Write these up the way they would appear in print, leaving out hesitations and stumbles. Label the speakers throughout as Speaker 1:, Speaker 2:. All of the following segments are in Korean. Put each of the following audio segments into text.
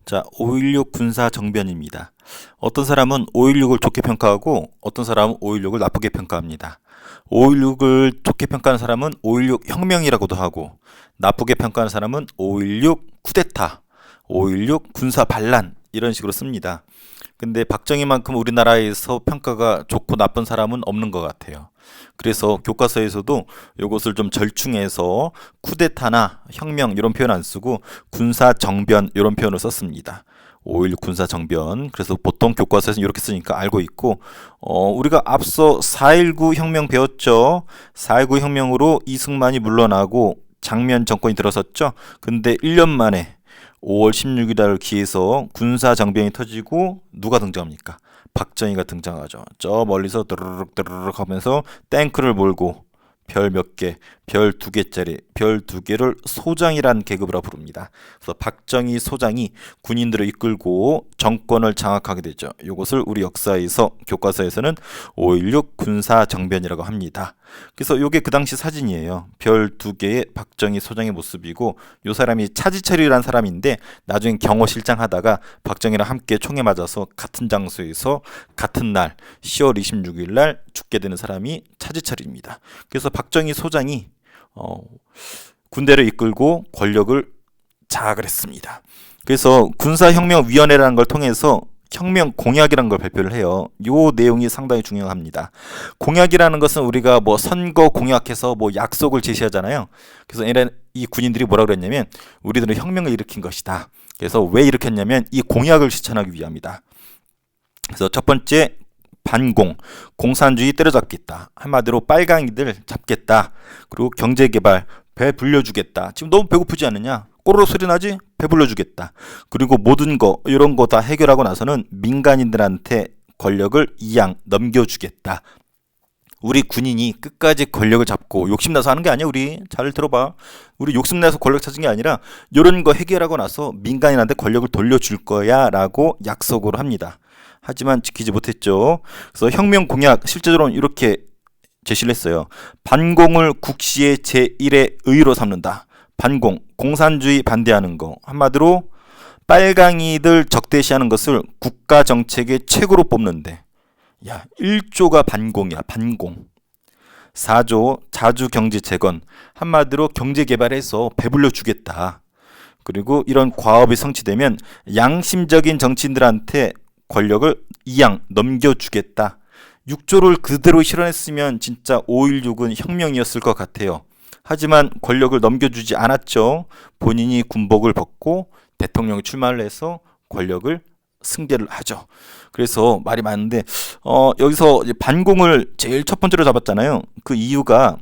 Speaker 1: 자, 5.16 군사 정변입니다. 어떤 사람은 5.16을 좋게 평가하고 어떤 사람은 5.16을 나쁘게 평가합니다. 5.16을 좋게 평가하는 사람은 5.16 혁명이라고도 하고 나쁘게 평가하는 사람은 5.16 쿠데타, 5.16 군사 반란 이런 식으로 씁니다. 근데 박정희만큼 우리나라에서 평가가 좋고 나쁜 사람은 없는 것 같아요. 그래서 교과서에서도 이것을 좀 절충해서 쿠데타나 혁명 이런 표현 안 쓰고 군사 정변 이런 표현을 썼습니다. 5.16 군사 정변. 그래서 보통 교과서에서는 이렇게 쓰니까 알고 있고, 우리가 앞서 4.19 혁명 배웠죠. 4.19 혁명으로 이승만이 물러나고 장면 정권이 들어섰죠. 근데 1년 만에 5월 16일 날 기해서 군사 정변이 터지고 누가 등장합니까? 박정희가 등장하죠. 저 멀리서 드르륵 드르륵 하면서 탱크를 몰고 별 몇 개, 별 2개짜리, 별 2개를 소장이란 계급으로 부릅니다. 그래서 박정희 소장이 군인들을 이끌고 정권을 장악하게 되죠. 이것을 우리 역사에서 교과서에서는 5.16 군사 정변이라고 합니다. 그래서 이게 그 당시 사진이에요. 별 2개의 박정희 소장의 모습이고, 이 사람이 차지철이라는 사람인데 나중에 경호실장 하다가 박정희랑 함께 총에 맞아서 같은 장소에서 같은 날 10월 26일 날 죽게 되는 사람이 차지철입니다. 그래서 박정희 소장이 군대를 이끌고 권력을 장악을 했습니다. 그래서 군사혁명위원회라는 걸 통해서 혁명 공약이라는 걸 발표를 해요. 요 내용이 상당히 중요합니다. 공약이라는 것은 우리가 뭐 선거 공약해서 뭐 약속을 제시하잖아요. 그래서 이 군인들이 뭐라 그랬냐면 우리들은 혁명을 일으킨 것이다. 그래서 왜 일으켰냐면 이 공약을 실천하기 위함이다. 그래서 첫 번째 반공, 공산주의 때려잡겠다. 한마디로 빨강이들 잡겠다. 그리고 경제개발, 배 불려주겠다. 지금 너무 배고프지 않느냐? 꼬르륵 소리 나지? 배불러주겠다. 그리고 모든 거 이런 거 다 해결하고 나서는 민간인들한테 권력을 이양 넘겨주겠다. 우리 군인이 끝까지 권력을 잡고 욕심나서 하는 게 아니야. 우리 잘 들어봐. 우리 욕심나서 권력 찾은 게 아니라 이런 거 해결하고 나서 민간인한테 권력을 돌려줄 거야 라고 약속을 합니다. 하지만 지키지 못했죠. 그래서 혁명 공약 실제로는 이렇게 제시를 했어요. 반공을 국시의 제1의 의로 삼는다. 반공, 공산주의 반대하는 거. 한마디로 빨강이들 적대시하는 것을 국가 정책의 최고로 뽑는데, 야, 1조가 반공이야. 반공. 4조 자주 경제 재건. 한마디로 경제 개발해서 배불려 주겠다. 그리고 이런 과업이 성취되면 양심적인 정치인들한테 권력을 이양 넘겨주겠다. 6조를 그대로 실현했으면 진짜 5.16은 혁명이었을 것 같아요. 하지만 권력을 넘겨주지 않았죠. 본인이 군복을 벗고 대통령이 출마를 해서 권력을 승계를 하죠. 그래서 말이 많은데 여기서 이제 반공을 제일 첫 번째로 잡았잖아요. 그 이유가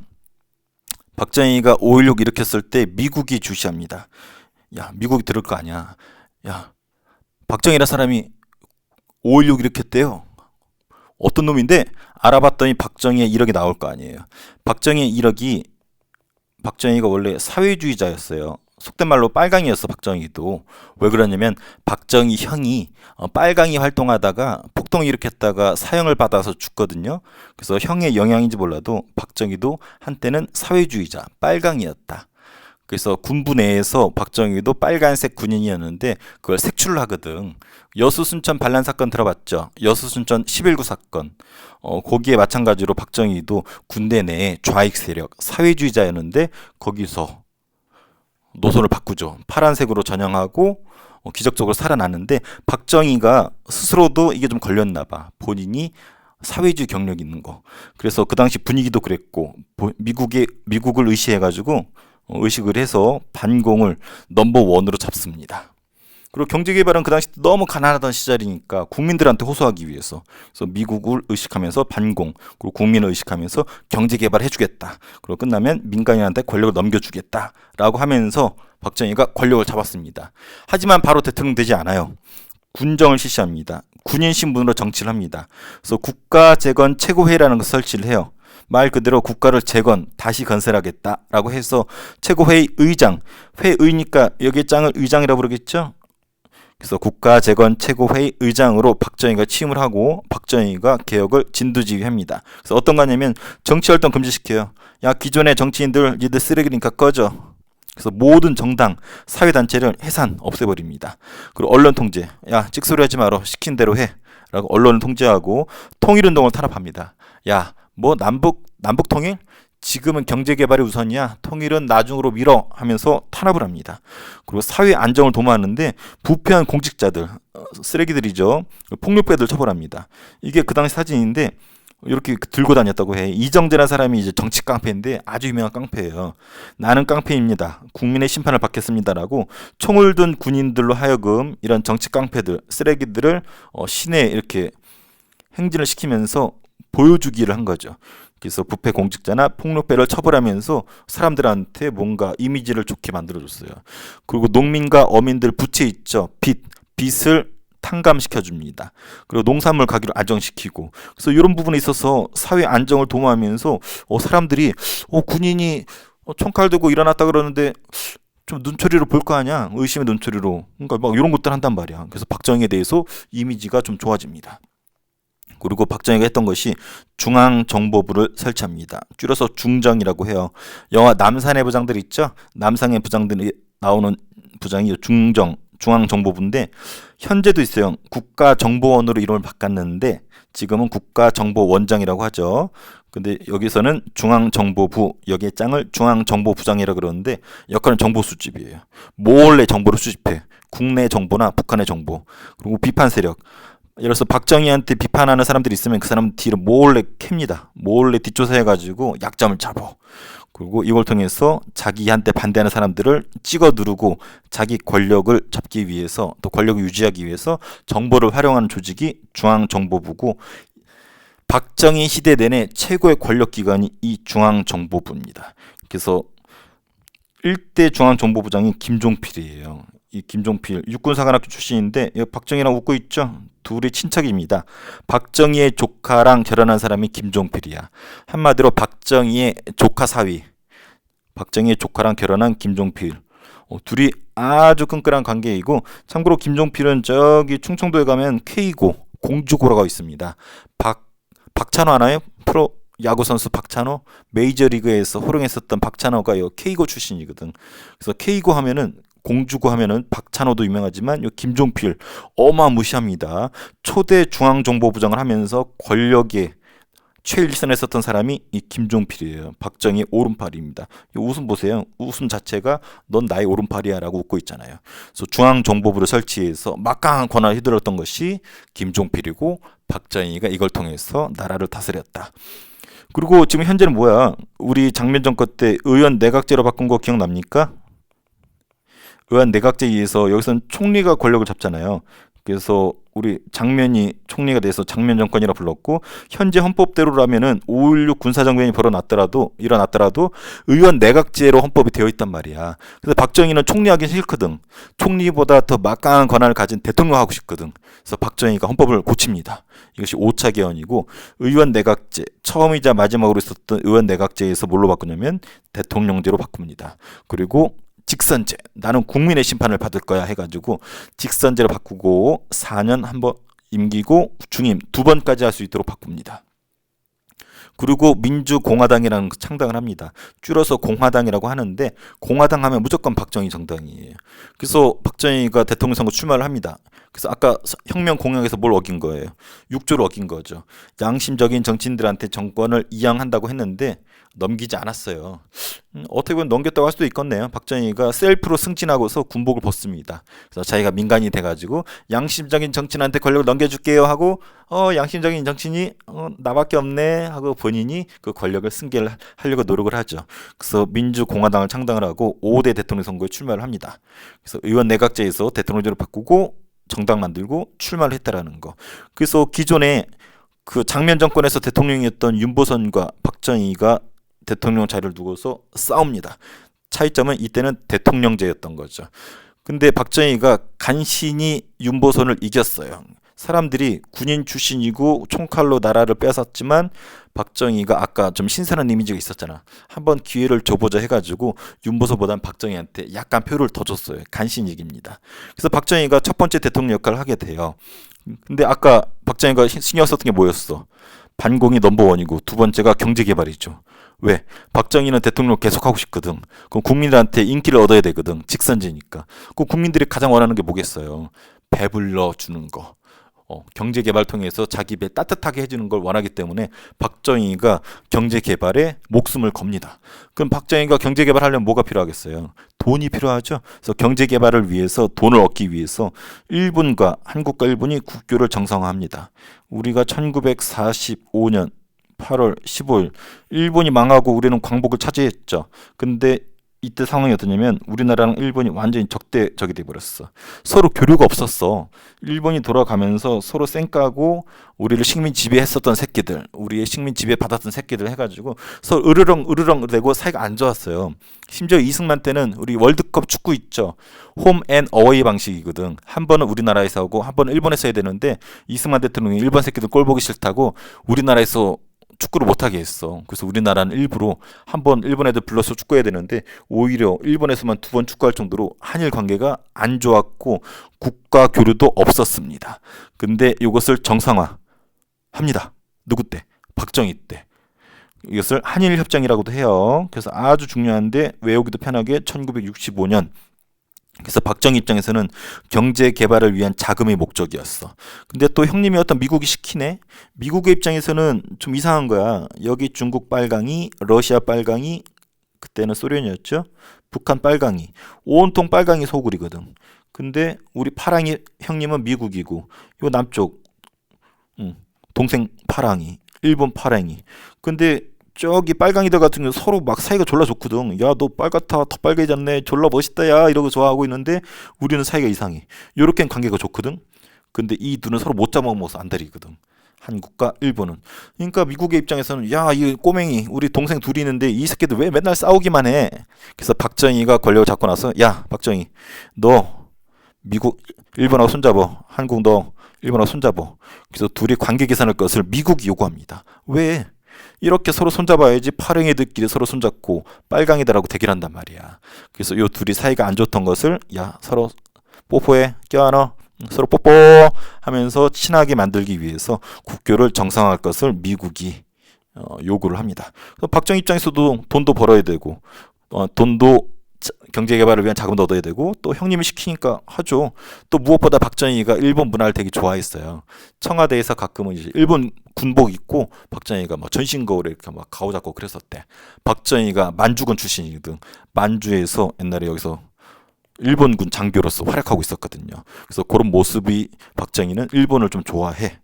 Speaker 1: 박정희가 5.16 일으켰을 때 미국이 주시합니다. 야, 미국이 들을 거 아니야. 야, 박정희라는 사람이 5.16 일으켰대요. 어떤 놈인데 알아봤더니 박정희의 이력이 나올 거 아니에요. 박정희가 원래 사회주의자였어요. 속된 말로 빨강이었어. 박정희도. 왜 그러냐면 박정희 형이 빨강이 활동하다가 폭동을 일으켰다가 사형을 받아서 죽거든요. 그래서 형의 영향인지 몰라도 박정희도 한때는 사회주의자 빨강이었다. 그래서 군부 내에서 박정희도 빨간색 군인이었는데 그걸 색출을 하거든. 여수순천 반란 사건 들어봤죠? 여수순천 11.9 사건. 거기에 마찬가지로 박정희도 군대 내에 좌익 세력, 사회주의자였는데 거기서 노선을 바꾸죠. 파란색으로 전향하고 기적적으로 살아났는데 박정희가 스스로도 이게 좀 걸렸나 봐. 본인이 사회주의 경력이 있는 거. 그래서 그 당시 분위기도 그랬고 미국을 의식해가지고 의식을 해서 반공을 넘버원으로 잡습니다. 그리고 경제개발은 그 당시 너무 가난하던 시절이니까 국민들한테 호소하기 위해서 그래서 미국을 의식하면서 반공, 그리고 국민을 의식하면서 경제개발 해주겠다. 그리고 끝나면 민간인한테 권력을 넘겨주겠다 라고 하면서 박정희가 권력을 잡았습니다. 하지만 바로 대통령 되지 않아요. 군정을 실시합니다. 군인 신분으로 정치를 합니다. 그래서 국가재건 최고회의라는 것을 설치를 해요. 말 그대로 국가를 재건, 다시 건설하겠다라고 해서 최고회의 의장, 회의니까 여기 짱을 의장이라고 부르겠죠? 그래서 국가재건 최고회의 의장으로 박정희가 취임을 하고 박정희가 개혁을 진두지휘합니다. 그래서 어떤 거냐면 정치활동 금지시켜요. 야, 기존의 정치인들 니들 쓰레기니까 꺼져. 그래서 모든 정당, 사회단체를 해산, 없애버립니다. 그리고 언론 통제, 야 찍소리 하지 마라, 시킨 대로 해 라고 언론을 통제하고 통일운동을 탄압합니다. 야 뭐 남북 통일? 지금은 경제개발이 우선이야, 통일은 나중으로 미뤄 하면서 탄압을 합니다. 그리고 사회 안정을 도모하는데 부패한 공직자들, 쓰레기들이죠, 폭력배들 처벌합니다. 이게 그 당시 사진인데 이렇게 들고 다녔다고 해. 이정재라는 사람이 이제 정치 깡패인데 아주 유명한 깡패예요. 나는 깡패입니다, 국민의 심판을 받겠습니다라고 총을 든 군인들로 하여금 이런 정치 깡패들, 쓰레기들을 시내에 이렇게 행진을 시키면서 보여주기를 한 거죠. 그래서 부패 공직자나 폭력배를 처벌하면서 사람들한테 뭔가 이미지를 좋게 만들어줬어요. 그리고 농민과 어민들 부채 있죠, 빚을 탕감시켜 줍니다. 그리고 농산물 가격을 안정시키고, 그래서 이런 부분에 있어서 사회 안정을 도모하면서 사람들이 군인이 총칼 들고 일어났다 그러는데 좀 눈초리로 볼 거 아니야, 의심의 눈초리로. 그러니까 막 이런 것들 한단 말이야. 그래서 박정희에 대해서 이미지가 좀 좋아집니다. 그리고 박정희가 했던 것이 중앙정보부를 설치합니다. 줄여서 중정이라고 해요. 영화 남산의 부장들 있죠? 남산의 부장들이 나오는 부장이 중앙정보부인데 현재도 있어요. 국가정보원으로 이름을 바꿨는데 지금은 국가정보원장이라고 하죠. 근데 여기서는 중앙정보부, 여기에 짱을 중앙정보부장이라고 그러는데 역할은 정보 수집이에요. 몰래 정보를 수집해. 국내 정보나 북한의 정보. 그리고 비판 세력. 예를 들어서 박정희한테 비판하는 사람들이 있으면 그 사람 뒤를 몰래 캡니다. 몰래 뒷조사해가지고 약점을 잡아. 그리고 이걸 통해서 자기한테 반대하는 사람들을 찍어 누르고 자기 권력을 잡기 위해서, 또 권력을 유지하기 위해서 정보를 활용하는 조직이 중앙정보부고, 박정희 시대 내내 최고의 권력기관이 이 중앙정보부입니다. 그래서 1대 중앙정보부장이 김종필이에요. 이 김종필 육군사관학교 출신인데 박정희랑 웃고 있죠. 둘이 친척입니다. 박정희의 조카랑 결혼한 사람이 김종필이야. 한마디로 박정희의 조카 사위, 박정희의 조카랑 결혼한 김종필. 둘이 아주 끈끈한 관계이고, 참고로 김종필은 저기 충청도에 가면 K고 공주고라고 있습니다. 박찬호 아나요? 프로 야구 선수 박찬호, 메이저리그에서 호령했었던 박찬호가요 K고 출신이거든. 그래서 K고 하면은, 공주고 하면은 박찬호도 유명하지만 요 김종필 어마무시합니다. 초대 중앙정보부장을 하면서 권력의 최일선에 섰던 사람이 이 김종필이에요. 박정희의 오른팔입니다. 이 웃음 보세요. 웃음 자체가 넌 나의 오른팔이야 라고 웃고 있잖아요. 그래서 중앙정보부를 설치해서 막강한 권한을 휘둘렀던 것이 김종필이고, 박정희가 이걸 통해서 나라를 다스렸다. 그리고 지금 현재는 뭐야? 우리 장면 정권 때 의원 내각제로 바꾼 거 기억납니까? 의원 내각제에 의해서 여기서는 총리가 권력을 잡잖아요. 그래서 우리 장면이 총리가 돼서 장면 정권이라 불렀고, 현재 헌법대로라면은 5.16 군사정변이 일어났더라도 의원 내각제로 헌법이 되어 있단 말이야. 그래서 박정희는 총리하기 싫거든. 총리보다 더 막강한 권한을 가진 대통령 하고 싶거든. 그래서 박정희가 헌법을 고칩니다. 이것이 5차 개헌이고, 의원 내각제, 처음이자 마지막으로 있었던 의원 내각제에서 뭘로 바꾸냐면 대통령제로 바꿉니다. 그리고 직선제, 나는 국민의 심판을 받을 거야 해가지고 직선제로 바꾸고 4년 한 번 임기고 중임 2번까지 할 수 있도록 바꿉니다. 그리고 민주공화당이라는 창당을 합니다. 줄여서 공화당이라고 하는데, 공화당 하면 무조건 박정희 정당이에요. 그래서 박정희가 대통령 선거 출마를 합니다. 그래서 아까 혁명 공약에서 뭘 어긴 거예요? 6조를 어긴 거죠. 양심적인 정치인들한테 정권을 이양한다고 했는데 넘기지 않았어요. 어떻게 보면 넘겼다고 할 수도 있겠네요. 박정희가 셀프로 승진하고서 군복을 벗습니다. 그래서 자기가 민간이 돼가지고 양심적인 정치인한테 권력을 넘겨줄게요 하고, 양심적인 정치인이 나밖에 없네 하고 본인이 그 권력을 승계를 하려고 노력을 하죠. 그래서 민주공화당을 창당을 하고 5대 대통령 선거에 출마를 합니다. 그래서 의원 내각제에서 대통령제로 바꾸고 정당 만들고 출마를 했다라는 거. 그래서 기존에 그 장면 정권에서 대통령이었던 윤보선과 박정희가 대통령 자리를 두고서 싸웁니다. 차이점은 이때는 대통령제였던 거죠. 근데 박정희가 간신히 윤보선을 이겼어요. 사람들이 군인 출신이고 총칼로 나라를 뺏었지만 박정희가 아까 좀 신선한 이미지가 있었잖아. 한번 기회를 줘보자 해가지고 윤보선보단 박정희한테 약간 표를 더 줬어요. 간신히 이깁니다. 그래서 박정희가 첫 번째 대통령 역할을 하게 돼요. 근데 아까 박정희가 신경 썼던 게 뭐였어? 반공이 넘버원이고 두 번째가 경제개발이죠. 왜? 박정희는 대통령 계속하고 싶거든. 그럼 국민들한테 인기를 얻어야 되거든. 직선제니까. 그 국민들이 가장 원하는 게 뭐겠어요? 배불러 주는 거. 경제개발 통해서 자기 배 따뜻하게 해주는 걸 원하기 때문에 박정희가 경제개발에 목숨을 겁니다. 그럼 박정희가 경제개발 하려면 뭐가 필요하겠어요? 돈이 필요하죠. 그래서 경제개발을 위해서 돈을 얻기 위해서 한국과 일본이 국교를 정상화합니다. 우리가 1945년 8월 15일 일본이 망하고 우리는 광복을 차지했죠. 근데 이때 상황이 어떠냐면 우리나라랑 일본이 완전히 적대적이 돼버렸어. 서로 교류가 없었어. 일본이 돌아가면서 서로 쌩까고 우리를 식민 지배했었던 새끼들, 우리의 식민 지배 받았던 새끼들 해가지고 서로 으르렁 대고 사이가 안 좋았어요. 심지어 이승만 때는 우리 월드컵 축구 있죠. 홈 앤 어웨이 방식이거든. 한 번은 우리나라에서 하고 한 번은 일본에서 해야 되는데 이승만 대통령이 일본 새끼들 꼴 보기 싫다고 우리나라에서 축구를 못하게 했어. 그래서 우리나라는 일부러 한번 일본 애들 불러서 축구해야 되는데 오히려 일본에서만 2번 축구할 정도로 한일 관계가 안 좋았고 국가 교류도 없었습니다. 근데 이것을 정상화합니다. 누구 때? 박정희 때. 이것을 한일협정이라고도 해요. 그래서 아주 중요한데 외우기도 편하게 1965년 그래서 박정희 입장에서는 경제 개발을 위한 자금의 목적이었어. 근데 또 형님이 어떤 미국이 시키네. 미국의 입장에서는 좀 이상한 거야. 여기 중국 빨강이, 러시아 빨강이, 그때는 소련이었죠. 북한 빨강이, 온통 빨강이 소굴이거든. 근데 우리 파랑이 형님은 미국이고, 요 남쪽 동생 파랑이, 일본 파랑이. 근데 저기 빨강이들 같은 경우 서로 막 사이가 졸라 좋거든. 야, 너 빨갛다, 더 빨개졌네, 졸라 멋있다, 야, 이러고 좋아하고 있는데 우리는 사이가 이상해. 요렇게 관계가 좋거든. 근데 이 둘은 서로 못 잡아먹어서 안 다리거든. 한국과 일본은. 그러니까 미국의 입장에서는 야, 이 꼬맹이 우리 동생 둘이 있는데 이 새끼들 왜 맨날 싸우기만 해. 그래서 박정희가 권력을 잡고 나서 야, 박정희, 너 미국 일본하고 손잡어. 한국 너 일본하고 손잡어. 그래서 둘이 관계 개선할 것을 미국이 요구합니다. 왜? 이렇게 서로 손잡아야지 파랭이들끼리 서로 손잡고 빨강이들하고 대결한단 말이야. 그래서 요 둘이 사이가 안 좋던 것을 야, 서로 뽀뽀해, 껴안어, 서로 뽀뽀 하면서 친하게 만들기 위해서 국교를 정상화할 것을 미국이 요구를 합니다. 박정희 입장에서도 돈도 벌어야 되고 돈도 경제 개발을 위한 자금도 얻어야 되고 또 형님이 시키니까 하죠. 또 무엇보다 박정희가 일본 문화를 되게 좋아했어요. 청와대에서 가끔은 이제 일본 군복 입고 박정희가 막 전신 거울에 이렇게 막 가오 잡고 그랬었대. 박정희가 만주군 출신이거든. 만주에서 옛날에 여기서 일본군 장교로서 활약하고 있었거든요. 그래서 그런 모습이 박정희는 일본을 좀 좋아해.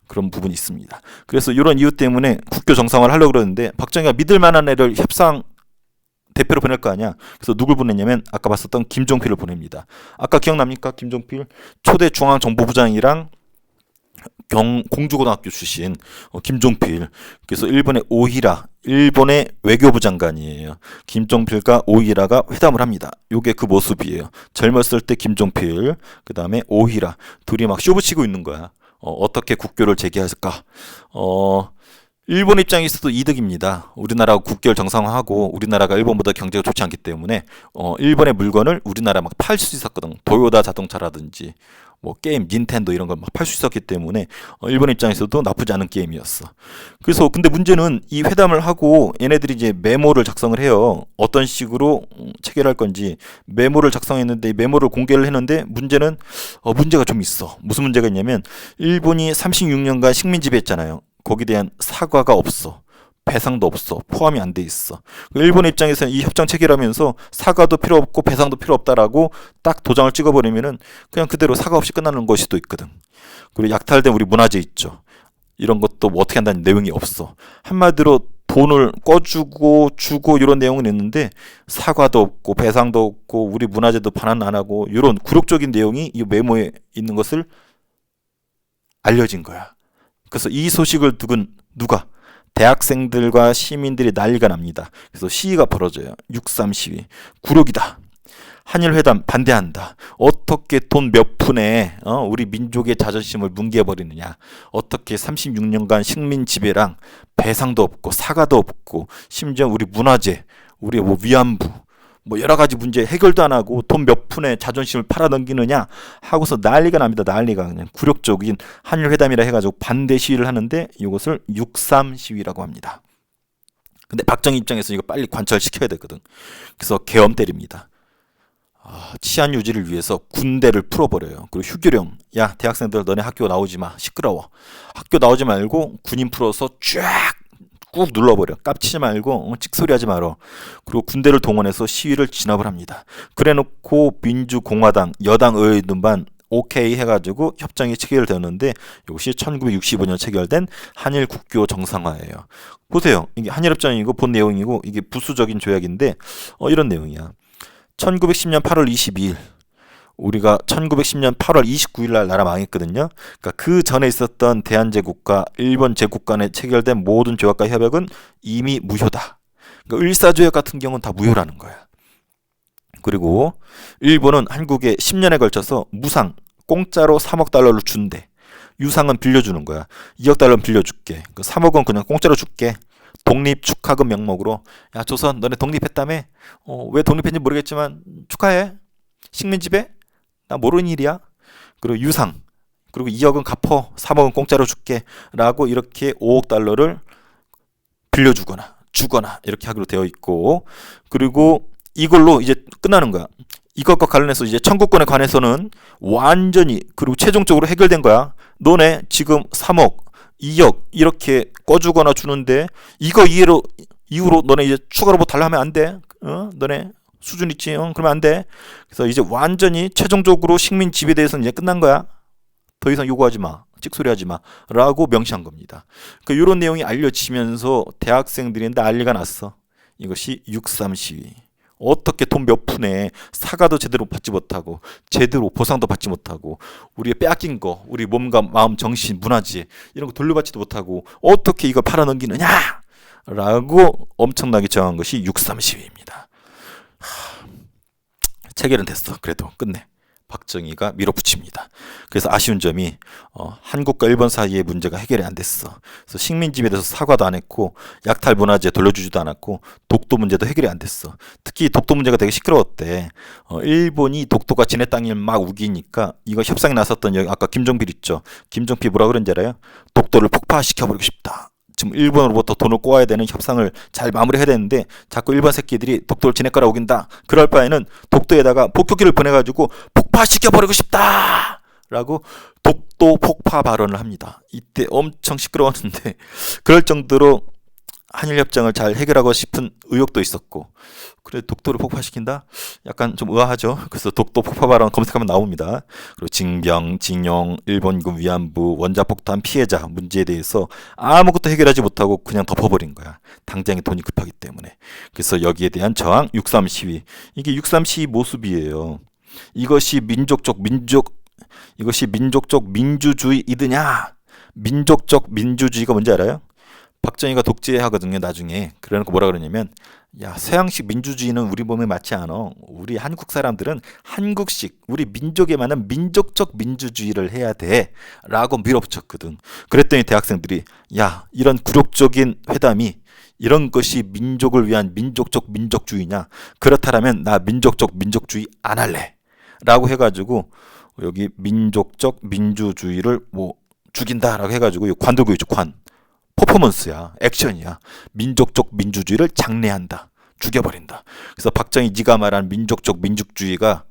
Speaker 1: 그런 부분이 있습니다. 그래서 이런 이유 때문에 국교 정상화를 하려고 그러는데 박정희가 믿을 만한 애를 협상 대표로 보낼 거 아니야. 그래서 누굴 보냈냐면 아까 봤었던 김종필을 보냅니다. 아까 기억납니까? 김종필 초대 중앙정보부장이랑 공주고등학교 출신 김종필. 그래서 일본의 오히라, 일본의 외교부 장관이에요. 김종필과 오히라가 회담을 합니다. 요게 그 모습이에요. 젊었을 때 김종필, 그 다음에 오히라. 둘이 막 쇼부치고 있는 거야. 어떻게 국교를 재개할까? 일본 입장에서도 이득입니다. 우리나라가 국교를 정상화하고 우리나라가 일본보다 경제가 좋지 않기 때문에 일본의 물건을 우리나라 막 팔 수 있었거든. 도요타 자동차라든지 뭐 게임, 닌텐도 이런 걸 막 팔 수 있었기 때문에 일본 입장에서도 나쁘지 않은 게임이었어. 그래서 근데 문제는 이 회담을 하고 얘네들이 이제 메모를 작성을 해요. 어떤 식으로 체결할 건지 메모를 작성했는데 이 메모를 공개를 했는데 문제는 문제가 좀 있어. 무슨 문제가 있냐면 일본이 36년간 식민 지배했잖아요. 거기에 대한 사과가 없어. 배상도 없어. 포함이 안 돼 있어. 일본 입장에서는 이 협정 체결하면서 사과도 필요 없고 배상도 필요 없다라고 딱 도장을 찍어버리면은 그냥 그대로 사과 없이 끝나는 것이 또 있거든. 그리고 약탈된 우리 문화재 있죠. 이런 것도 뭐 어떻게 한다는 내용이 없어. 한마디로 돈을 꿔주고 주고 이런 내용은 있는데 사과도 없고 배상도 없고 우리 문화재도 반환 안 하고 이런 굴욕적인 내용이 이 메모에 있는 것을 알려진 거야. 그래서 이 소식을 듣은 누가? 대학생들과 시민들이 난리가 납니다. 그래서 시위가 벌어져요. 6.3 시위. 굴욕이다. 한일회담 반대한다. 어떻게 돈 몇 푼에 우리 민족의 자존심을 뭉개버리느냐. 어떻게 36년간 식민 지배랑 배상도 없고 사과도 없고 심지어 우리 문화재, 우리 뭐 위안부 뭐 여러 가지 문제 해결도 안 하고 돈 몇 푼에 자존심을 팔아넘기느냐 하고서 난리가 납니다. 난리가 그냥 굴욕적인 한일 회담이라 해가지고 반대 시위를 하는데 이것을 6.3 시위라고 합니다. 근데 박정희 입장에서 이거 빨리 관철시켜야 되거든. 그래서 계엄 때립니다. 치안 유지를 위해서 군대를 풀어버려요. 그리고 휴교령, 야 대학생들 너네 학교 나오지 마, 시끄러워. 학교 나오지 말고 군인 풀어서 쫙 꾹 눌러버려. 깝치지 말고 찍소리하지 말어. 그리고 군대를 동원해서 시위를 진압을 합니다. 그래놓고 민주공화당 여당 의원들만 오케이 해가지고 협정이 체결되었는데 이것이 1965년 체결된 한일 국교 정상화예요. 보세요. 이게 한일협정이고 본 내용이고 이게 부수적인 조약인데 이런 내용이야. 1910년 8월 22일 우리가 1910년 8월 29일 날 나라 망했거든요. 그러니까 그 전에 있었던 대한제국과 일본 제국 간에 체결된 모든 조약과 협약은 이미 무효다. 그러니까 을사조약 같은 경우는 다 무효라는 거야. 그리고 일본은 한국에 10년에 걸쳐서 무상 공짜로 3억 달러를 준대. 유상은 빌려주는 거야. 2억 달러는 빌려줄게. 그 3억은 그냥 공짜로 줄게. 독립 축하금 명목으로. 야 조선 너네 독립했다며? 왜 독립했는지 모르겠지만 축하해. 식민지배? 나 모르는 일이야. 그리고 유상. 그리고 2억은 갚어. 3억은 공짜로 줄게. 라고 이렇게 5억 달러를 빌려주거나 주거나 이렇게 하기로 되어 있고, 그리고 이걸로 이제 끝나는 거야. 이것과 관련해서 이제 청구권에 관해서는 완전히 그리고 최종적으로 해결된 거야. 너네 지금 3억, 2억 이렇게 꿔주거나 주는데 이거 이후로 너네 이제 추가로 뭐 달라 하면 안 돼. 너네 수준 있지? 그러면 안 돼. 그래서 이제 완전히 최종적으로 식민 지배에 대해서는 이제 끝난 거야. 더 이상 요구하지 마. 찍소리 하지 마. 라고 명시한 겁니다. 그러니까 이런 내용이 알려지면서 대학생들이 난리가 났어. 이것이 6.3 시위. 어떻게 돈 몇 푼에 사과도 제대로 받지 못하고 제대로 보상도 받지 못하고 우리의 빼앗긴 거, 우리 몸과 마음, 정신, 문화재 이런 거 돌려받지도 못하고 어떻게 이걸 팔아넘기느냐 라고 엄청나게 저항한 것이 6.3 시위입니다. 체결은 됐어. 그래도 끝내 박정희가 밀어붙입니다. 그래서 아쉬운 점이 한국과 일본 사이의 문제가 해결이 안 됐어. 그래서 식민지배에 대해서 사과도 안 했고 약탈 문화재 돌려주지도 않았고 독도 문제도 해결이 안 됐어. 특히 독도 문제가 되게 시끄러웠대. 일본이 독도가 지네 땅을 막 우기니까 이거 협상에 나섰던 여기 아까 김종필 있죠. 김종필 뭐라 그런지 알아요? 독도를 폭파시켜버리고 싶다. 지금 일본으로부터 돈을 꼬아야 되는 협상을 잘 마무리해야 되는데 자꾸 일본 새끼들이 독도를 지네 거라 우긴다. 그럴 바에는 독도에다가 폭격기를 보내가지고 폭파시켜버리고 싶다 라고 독도 폭파 발언을 합니다. 이때 엄청 시끄러웠는데 그럴 정도로 한일협정을 잘 해결하고 싶은 의욕도 있었고, 그래 독도를 폭파시킨다? 약간 좀 의아하죠. 그래서 독도 폭파 발언 검색하면 나옵니다. 그리고 징병, 징용, 일본군 위안부, 원자폭탄 피해자 문제에 대해서 아무것도 해결하지 못하고 그냥 덮어버린 거야. 당장에 돈이 급하기 때문에. 그래서 여기에 대한 저항 6.3 시위. 이게 6.3 시위 모습이에요. 이것이 민족적 민주주의이드냐? 민족적 민주주의가 뭔지 알아요? 박정희가 독재하거든요, 나중에. 그래놓고 뭐라 그러냐면, 야, 서양식 민주주의는 우리 몸에 맞지 않아. 우리 한국 사람들은 한국식, 우리 민족에 맞는 민족적 민주주의를 해야 돼. 라고 밀어붙였거든. 그랬더니 대학생들이, 야, 이런 굴욕적인 회담이 이런 것이 민족을 위한 민족적 민족주의냐? 그렇다면 나 민족적 민족주의 안 할래. 라고 해가지고, 여기 민족적 민주주의를 뭐 죽인다라고 해가지고, 관도교 있죠, 관. 퍼포먼스야, 액션이야. 민족적 민주주의를 장려한다, 죽여버린다. 그래서 박정희 네가 말한 민족적 민주주의가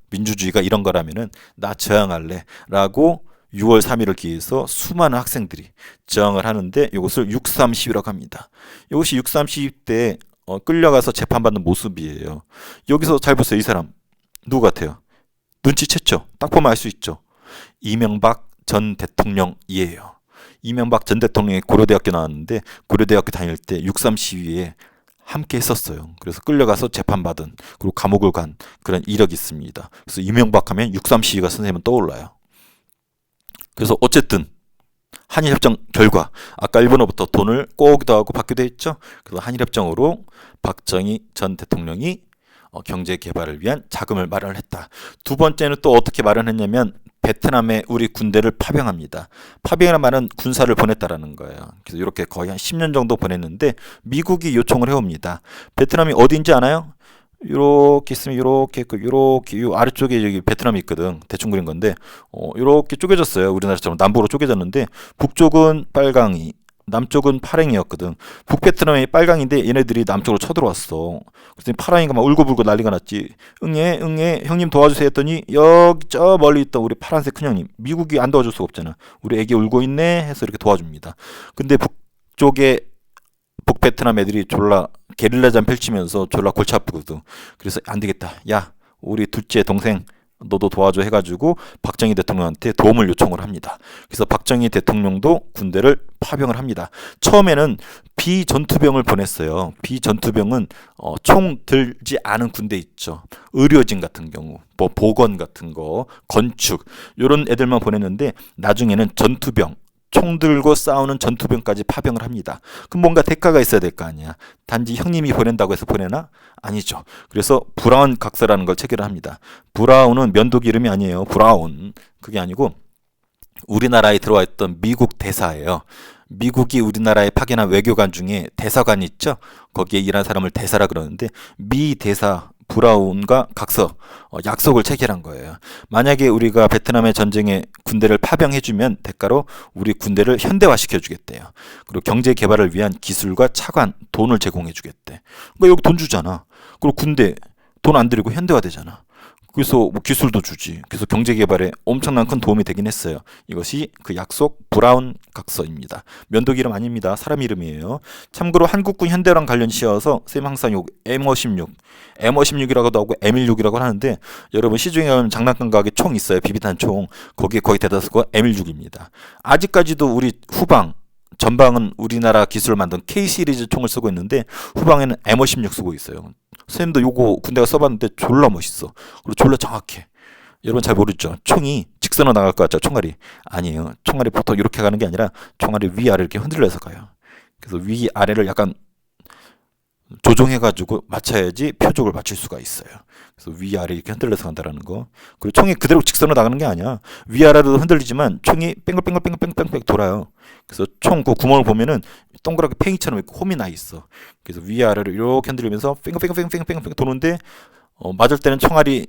Speaker 1: 이런 거라면은 나 저항할래 라고 6월 3일을 기해서 수많은 학생들이 저항을 하는데 이것을 6.3 시위라고 합니다. 이것이 6.3 시위 때 끌려가서 재판받는 모습이에요. 여기서 잘 보세요. 이 사람 누구 같아요? 눈치챘죠? 딱 보면 알 수 있죠. 이명박 전 대통령이에요. 이명박 전 대통령이 고려대학교 나왔는데 고려대학교 다닐 때 6.3 시위에 함께 했었어요. 그래서 끌려가서 재판받은, 그리고 감옥을 간 그런 이력이 있습니다. 그래서 이명박 하면 6.3 시위가 선생님은 떠올라요. 그래서 어쨌든 한일협정 결과, 아까 일본으로부터 돈을 꼬기도 하고 받기도 했죠. 그래서 한일협정으로 박정희 전 대통령이 경제 개발을 위한 자금을 마련을 했다. 두 번째는 또 어떻게 마련했냐면 베트남에 우리 군대를 파병합니다. 파병이라는 말은 군사를 보냈다라는 거예요. 그래서 이렇게 거의 한 10년 정도 보냈는데 미국이 요청을 해옵니다. 베트남이 어디인지 아나요? 이렇게 있으면 이렇게 있고 이렇게 이 아래쪽에 여기 베트남이 있거든. 대충 그린 건데 이렇게 쪼개졌어요. 우리나라처럼 남북으로 쪼개졌는데 북쪽은 빨강이, 남쪽은 파랭이었거든. 북베트남이 빨강인데 얘네들이 남쪽으로 쳐들어왔어. 그래서 파랑이가 막 울고불고 난리가 났지. 응애 응애 형님 도와주세요 했더니 여기 저 멀리 있던 우리 파란색 큰형님, 미국이 안 도와줄 수가 없잖아. 우리 애기 울고 있네 해서 이렇게 도와줍니다. 근데 북쪽에 북베트남 애들이 졸라 게릴라전 펼치면서 졸라 골치 아프거든. 그래서 안 되겠다. 야, 우리 둘째 동생 너도 도와줘 해가지고 박정희 대통령한테 도움을 요청을 합니다. 그래서 박정희 대통령도 군대를 파병을 합니다. 처음에는 비전투병을 보냈어요. 비전투병은 총 들지 않은 군대 있죠. 의료진 같은 경우, 뭐 보건 같은 거, 건축 이런 애들만 보냈는데 나중에는 전투병, 총 들고 싸우는 전투병까지 파병을 합니다. 그럼 뭔가 대가가 있어야 될 거 아니야. 단지 형님이 보낸다고 해서 보내나? 아니죠. 그래서 브라운 각서라는 걸 체결을 합니다. 브라운은 면도기 이름이 아니에요. 브라운. 그게 아니고 우리나라에 들어와 있던 미국 대사예요. 미국이 우리나라에 파견한 외교관 중에 대사관이 있죠. 거기에 일한 사람을 대사라 그러는데 미 대사 브라운과 각서, 약속을 체결한 거예요. 만약에 우리가 베트남의 전쟁에 군대를 파병해주면 대가로 우리 군대를 현대화시켜주겠대요. 그리고 경제 개발을 위한 기술과 차관, 돈을 제공해주겠대. 그러니까 여기 돈 주잖아. 그리고 군대 돈 안 들이고 현대화되잖아. 그래서 뭐 기술도 주지. 그래서 경제 개발에 엄청난 큰 도움이 되긴 했어요. 이것이 그 약속 브라운 각서입니다. 면도기 이름 아닙니다. 사람 이름이에요. 참고로 한국군 현대화랑 관련시여서 쌤 항상 요 M56, M56이라고도 하고 M16이라고 하는데 여러분 시중에 가면 장난감 가게 총 있어요. 비비탄 총. 거기에 거의 대다수가 M16입니다. 아직까지도 우리 후방 전방은 우리나라 기술을 만든 K 시리즈 총을 쓰고 있는데 후방에는 M56 쓰고 있어요. 선생님도 요거 군대가 써봤는데 졸라 멋있어. 그리고 졸라 정확해. 여러분 잘 모르죠? 총이 직선으로 나갈 것 같죠? 총알이. 아니에요. 총알이 보통 이렇게 가는 게 아니라 총알이 위아래 이렇게 흔들려서 가요. 그래서 위아래를 약간 조종해가지고 맞춰야지 표적을 맞출 수가 있어요. 그래서 위아래 이렇게 흔들려서 간다라는 거. 그리고 총이 그대로 직선으로 나가는 게 아니야. 위아래로 흔들리지만 총이 뺑글뺑글 돌아요. 그래서 총 그 구멍을 보면은 동그랗게 팽이처럼 이렇게 홈이 나 있어. 그래서 위아래로 이렇게 흔들리면서 뺑글뺑글 도는데 맞을 때는 총알이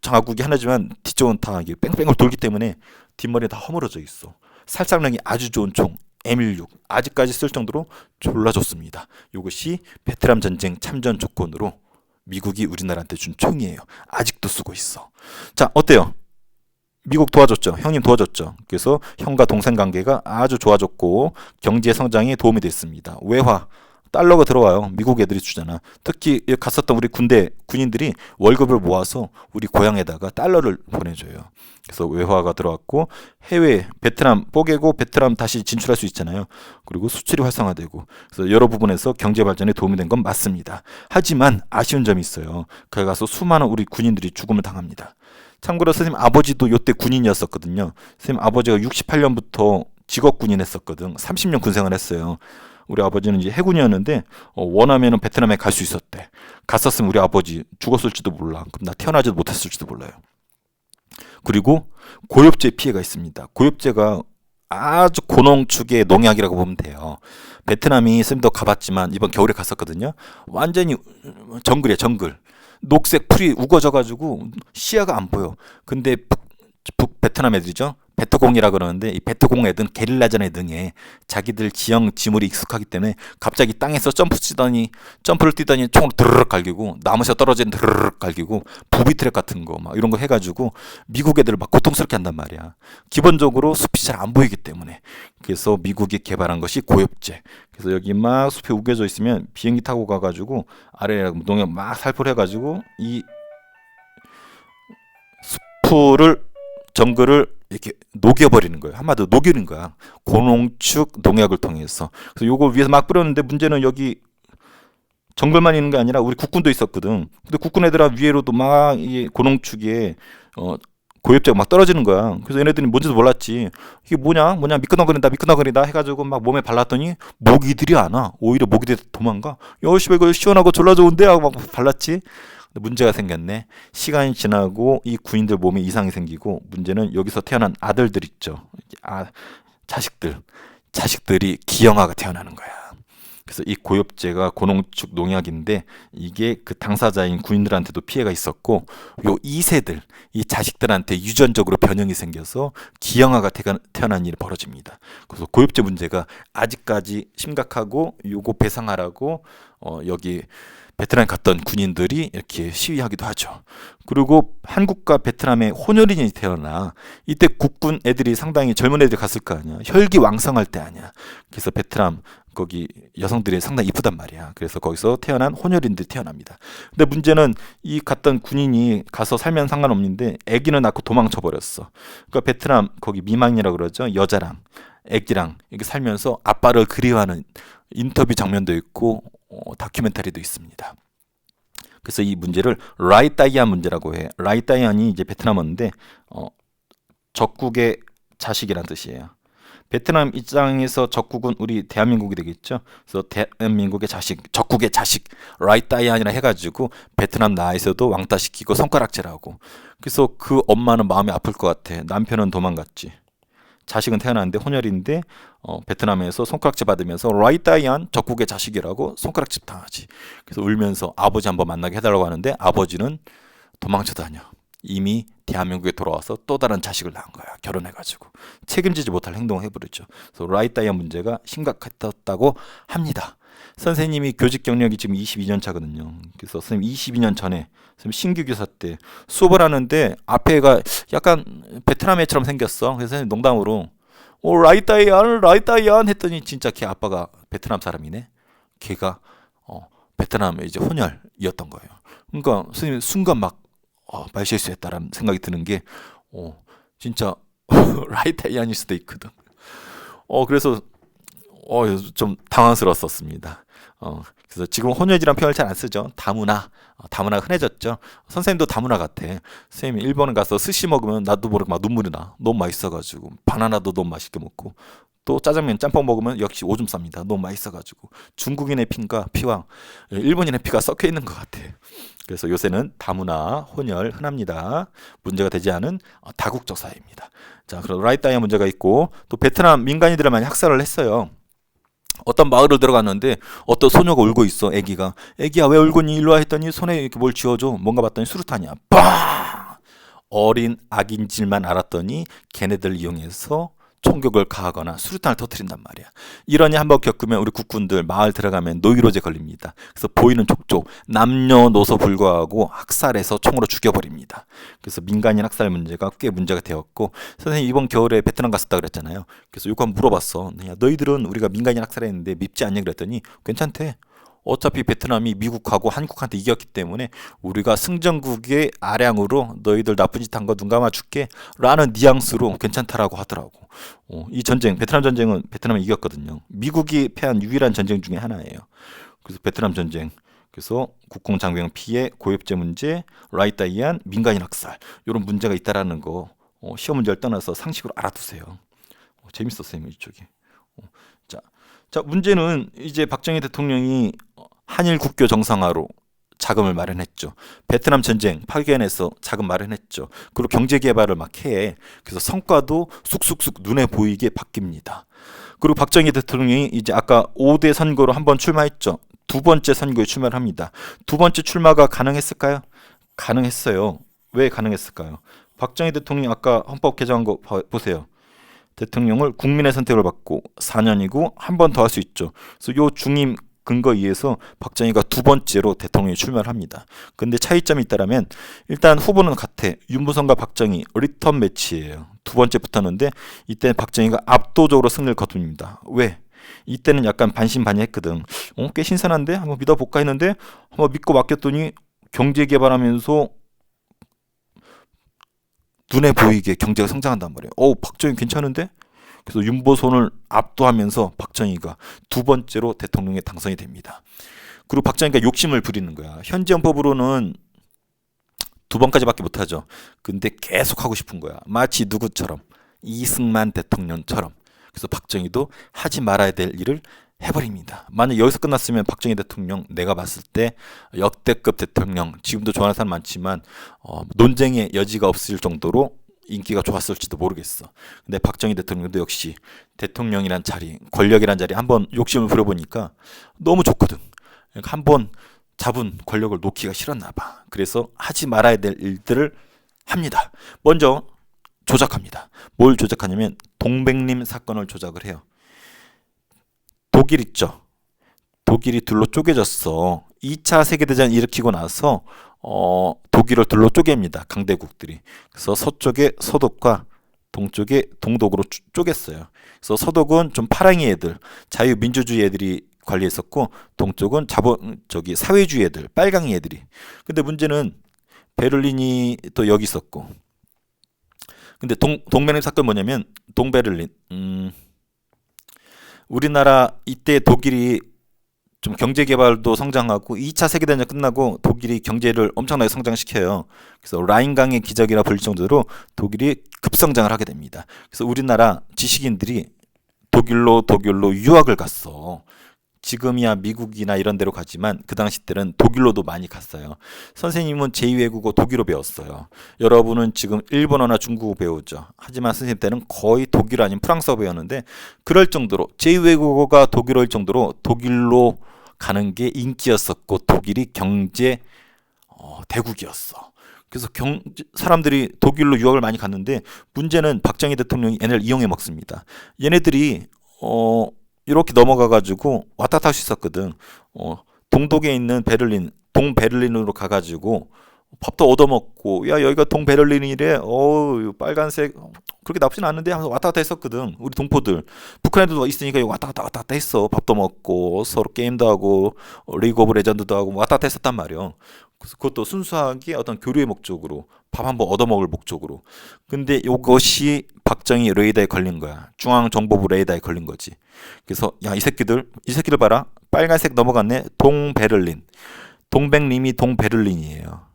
Speaker 1: 장화국이 하나지만 뒤쪽은 다 이게 뺑글뺑글 돌기 때문에 뒷머리에 다 허물어져 있어. 살상력이 아주 좋은 총. M16 아직까지 쓸 정도로 졸라 좋습니다. 이것이 베트남 전쟁 참전 조건으로 미국이 우리나라한테 준 총이에요. 아직도 쓰고 있어. 자, 어때요? 미국 도와줬죠. 형님 도와줬죠. 그래서 형과 동생 관계가 아주 좋아졌고 경제 성장에 도움이 됐습니다. 외화 달러가 들어와요. 미국 애들이 주잖아. 특히 갔었던 우리 군대 군인들이 월급을 모아서 우리 고향에다가 달러를 보내줘요. 그래서 외화가 들어왔고 해외 베트남 뽀개고 베트남 다시 진출할 수 있잖아요. 그리고 수출이 활성화되고 그래서 여러 부분에서 경제 발전에 도움이 된 건 맞습니다. 하지만 아쉬운 점이 있어요. 거기 가서 수많은 우리 군인들이 죽음을 당합니다. 참고로 선생님 아버지도 요때 군인이었었거든요. 선생님 아버지가 68년부터 직업 군인 했었거든. 30년 군생활 했어요. 우리 아버지는 이제 해군이었는데 원하면은 베트남에 갈 수 있었대. 갔었으면 우리 아버지 죽었을지도 몰라. 그럼 나 태어나지도 못했을지도 몰라요. 그리고 고엽제 피해가 있습니다. 고엽제가 아주 고농축의 농약이라고 보면 돼요. 베트남이 쌤도 가봤지만 이번 겨울에 갔었거든요. 완전히 정글이야 정글. 녹색 풀이 우거져가지고 시야가 안 보여. 근데 북베트남 애들이죠. 베트공이라 그러는데 이 베트공 애들은 게릴라전에 능해. 자기들 지형 지물이 익숙하기 때문에 갑자기 땅에서 점프를 뛰더니 총으로 드르륵 갈기고 나무에서 떨어지는 드르륵 갈기고 부비트랙 같은 거 막 이런 거 해가지고 미국 애들을 막 고통스럽게 한단 말이야. 기본적으로 숲이 잘 안 보이기 때문에. 그래서 미국이 개발한 것이 고엽제. 그래서 여기 막 숲에 우겨져 있으면 비행기 타고 가가지고 아래에 농약 막 살포를 해가지고 이 숲을 정글을 이렇게 녹여버리는 거예요. 한마디로 녹이는 거야. 고농축 농약을 통해서. 그래서 요거 위에서 막 뿌렸는데 문제는 여기 정글만 있는 게 아니라 우리 국군도 있었거든. 근데 국군 애들아 위에로도 막 이 고농축에 고엽제가 막 떨어지는 거야. 그래서 얘네들이 뭔지도 몰랐지. 이게 뭐냐 미끄덩거린다 해가지고 막 몸에 발랐더니 모기들이 안 와. 오히려 모기들이 도망가. 씨발 이거 시원하고 졸라 좋은데 하고 막 발랐지. 문제가 생겼네. 시간이 지나고 이 군인들 몸에 이상이 생기고 문제는 여기서 태어난 아들들 있죠. 자식들이 기형아가 태어나는 거야. 그래서 이 고엽제가 고농축 농약인데 이게 그 당사자인 군인들한테도 피해가 있었고 요 2세들 이 자식들한테 유전적으로 변형이 생겨서 기형아가 태어난 일이 벌어집니다. 그래서 고엽제 문제가 아직까지 심각하고 요거 배상하라고 여기 베트남에 갔던 군인들이 이렇게 시위하기도 하죠. 그리고 한국과 베트남에 혼혈인이 태어나 이때 국군 애들이 상당히 젊은 애들이 갔을 거 아니야. 혈기왕성할 때 아니야. 그래서 베트남 거기 여성들이 상당히 이쁘단 말이야. 그래서 거기서 태어난 혼혈인들이 태어납니다. 근데 문제는 이 갔던 군인이 가서 살면 상관없는데 아기는 낳고 도망쳐 버렸어. 그러니까 베트남 거기 미망이라고 그러죠. 여자랑 아기랑 이렇게 살면서 아빠를 그리워하는 인터뷰 장면도 있고 다큐멘터리도 있습니다. 그래서 이 문제를 라이따이안 문제라고 해. 라이따이안이 이제 베트남어인데 적국의 자식이란 뜻이에요. 베트남 입장에서 적국은 우리 대한민국이 되겠죠. 그래서 대한민국의 자식, 적국의 자식, 라이따이안이라 해가지고 베트남 나라에서도 왕따시키고 손가락질하고. 그래서 그 엄마는 마음이 아플 것 같아. 남편은 도망갔지. 자식은 태어났는데 혼혈인데 베트남에서 손가락질 받으면서 라이따이안 적국의 자식이라고 손가락질 당하지. 그래서 울면서 아버지 한번 만나게 해달라고 하는데 아버지는 도망쳐 다녀. 이미 대한민국에 돌아와서 또 다른 자식을 낳은 거야. 결혼해가지고 책임지지 못할 행동을 해버렸죠. 그래서 라이따이안 문제가 심각했다고 합니다. 선생님이 교직 경력이 지금 22년 차거든요. 그래서 선생님 22년 전에 선생님 신규 교사 때 수업을 하는데 앞에가 약간 베트남 애처럼 생겼어. 그래서 선생님 농담으로 라이따이안 했더니 진짜 걔 아빠가 베트남 사람이네. 걔가 베트남의 이제 혼혈이었던 거예요. 그러니까 선생님 순간 막 말실수했다라는 생각이 드는 게 진짜 라이따이안일 수도 있거든. 그래서 좀 당황스러웠었습니다. 그래서 지금 혼혈이란 표현을 잘 안 쓰죠. 다문화 흔해졌죠. 선생님도 다문화 같아. 선생님이 일본에 가서 스시 먹으면 나도 모르게 막 눈물이 나. 너무 맛있어가지고 바나나도 너무 맛있게 먹고 또 짜장면 짬뽕 먹으면 역시 오줌 쌉니다. 너무 맛있어가지고 중국인의 피와 일본인의 피가 섞여 있는 것 같아. 그래서 요새는 다문화 혼혈 흔합니다. 문제가 되지 않은 다국적 사회입니다. 자, 그럼 라이따이안 문제가 있고 또 베트남 민간인들을 많이 학살을 했어요. 어떤 마을을 들어갔는데 어떤 소녀가 울고 있어. 애기야 왜 울고니 일로 와 했더니 손에 이렇게 뭘 쥐어줘. 뭔가 봤더니 수류탄이야. 빵! 어린 아기인지만 알았더니 걔네들 이용해서 총격을 가하거나 수류탄을 터뜨린단 말이야. 이러니 한번 겪으면 우리 국군들 마을 들어가면 노이로제 걸립니다. 그래서 보이는 족족 남녀노소 불구하고 학살해서 총으로 죽여버립니다. 그래서 민간인 학살 문제가 꽤 문제가 되었고 선생님 이번 겨울에 베트남 갔었다 그랬잖아요. 그래서 요거 한번 물어봤어. 야, 너희들은 우리가 민간인 학살했는데 밉지 않냐 그랬더니 괜찮대. 어차피 베트남이 미국하고 한국한테 이겼기 때문에 우리가 승전국의 아량으로 너희들 나쁜 짓 한 거 눈 감아 줄게 라는 뉘앙스로 괜찮다라고 하더라고. 이 전쟁, 베트남 전쟁은 베트남이 이겼거든요. 미국이 패한 유일한 전쟁 중에 하나예요. 그래서 베트남 전쟁, 그래서 국공장병 피해, 고엽제 문제, 라이따이안, 민간인 학살 이런 문제가 있다라는 거 시험 문제를 떠나서 상식으로 알아두세요. 재밌었어요 이쪽이. 자, 문제는 이제 박정희 대통령이 한일 국교 정상화로 자금을 마련했죠. 베트남 전쟁 파견해서 자금 마련했죠. 그리고 경제 개발을 막 해. 그래서 성과도 쑥쑥쑥 눈에 보이게 바뀝니다. 그리고 박정희 대통령이 이제 아까 5대 선거로 한번 출마했죠. 두 번째 선거에 출마를 합니다. 두 번째 출마가 가능했을까요? 가능했어요. 왜 가능했을까요? 박정희 대통령이 아까 헌법 개정한 거 보세요. 대통령을 국민의 선택을 받고 4년이고 한 번 더 할 수 있죠. 그래서 요 중임 근거에 의해서 박정희가 두 번째로 대통령이 출마를 합니다. 근데 차이점이 있다라면 일단 후보는 같아. 윤무성과 박정희 리턴 매치예요. 두 번째 붙었는데 이때 박정희가 압도적으로 승리를 거둡니다. 왜? 이때는 약간 반신반의했거든. 꽤 신선한데 한번 믿어볼까 했는데 한번 믿고 맡겼더니 경제 개발하면서 눈에 보이게 경제가 성장한단 말이에요. 박정희 괜찮은데? 그래서 윤보선을 압도하면서 박정희가 두 번째로 대통령에 당선이 됩니다. 그리고 박정희가 욕심을 부리는 거야. 현재 헌법으로는 두 번까지밖에 못하죠. 근데 계속 하고 싶은 거야. 마치 누구처럼 이승만 대통령처럼. 그래서 박정희도 하지 말아야 될 일을 해버립니다. 만약 여기서 끝났으면 박정희 대통령 내가 봤을 때 역대급 대통령 지금도 좋아하는 사람 많지만 논쟁의 여지가 없을 정도로 인기가 좋았을지도 모르겠어. 근데 박정희 대통령도 역시 대통령이란 자리, 권력이란 자리 한번 욕심을 부려보니까 너무 좋거든. 그러니까 한번 잡은 권력을 놓기가 싫었나 봐. 그래서 하지 말아야 될 일들을 합니다. 먼저 조작합니다. 뭘 조작하냐면 동백림 사건을 조작을 해요. 독일 있죠. 독일이 둘로 쪼개졌어. 2차 세계대전 일으키고 나서 독일을 둘로 쪼갭니다. 강대국들이. 그래서 서쪽에 서독과 동쪽에 동독으로 쪼갰어요. 그래서 서독은 좀 파랑이 애들, 자유민주주의 애들이 관리했었고 동쪽은 사회주의 애들, 빨강이 애들이. 근데 문제는 베를린이 또 여기 있었고. 근데 동베를린 사건 뭐냐면 동베를린. 우리나라 이때 독일이 좀 경제 개발도 성장하고 2차 세계대전 끝나고 독일이 경제를 엄청나게 성장시켜요. 그래서 라인강의 기적이라 불릴 정도로 독일이 급성장을 하게 됩니다. 그래서 우리나라 지식인들이 독일로 유학을 갔어. 지금이야 미국이나 이런 데로 가지만 그 당시 때는 독일로도 많이 갔어요. 선생님은 제2외국어 독일어 배웠어요. 여러분은 지금 일본어나 중국어 배우죠. 하지만 선생님 때는 거의 독일어 아니면 프랑스어 배웠는데 그럴 정도로 제2외국어가 독일어일 정도로 독일로 가는 게 인기였었고 독일이 경제 대국이었어. 그래서 사람들이 독일로 유학을 많이 갔는데 문제는 박정희 대통령이 얘네를 이용해 먹습니다. 얘네들이 이렇게 넘어가가지고 왔다 갔다 할 수 있었거든. 동독에 있는 베를린, 동베를린으로 가가지고 밥도 얻어먹고, 야, 여기가 동베를린이래. 빨간색, 그렇게 나쁘진 않은데 하면서 왔다 갔다 했었거든. 우리 동포들. 북한에도 있으니까 여기 왔다 갔다 했어. 밥도 먹고, 서로 게임도 하고, 리그 오브 레전드도 하고, 왔다 갔다 했었단 말이야. 그래서 그것도 순수하게 어떤 교류의 목적으로, 밥 한번 얻어먹을 목적으로. 근데 이것이 박정희 레이더에 걸린 거야. 중앙정보부 레이더에 걸린 거지. 그래서, 야, 이 새끼들 봐라. 빨간색 넘어갔네. 동베를린. 동백림이 동베를린이에요.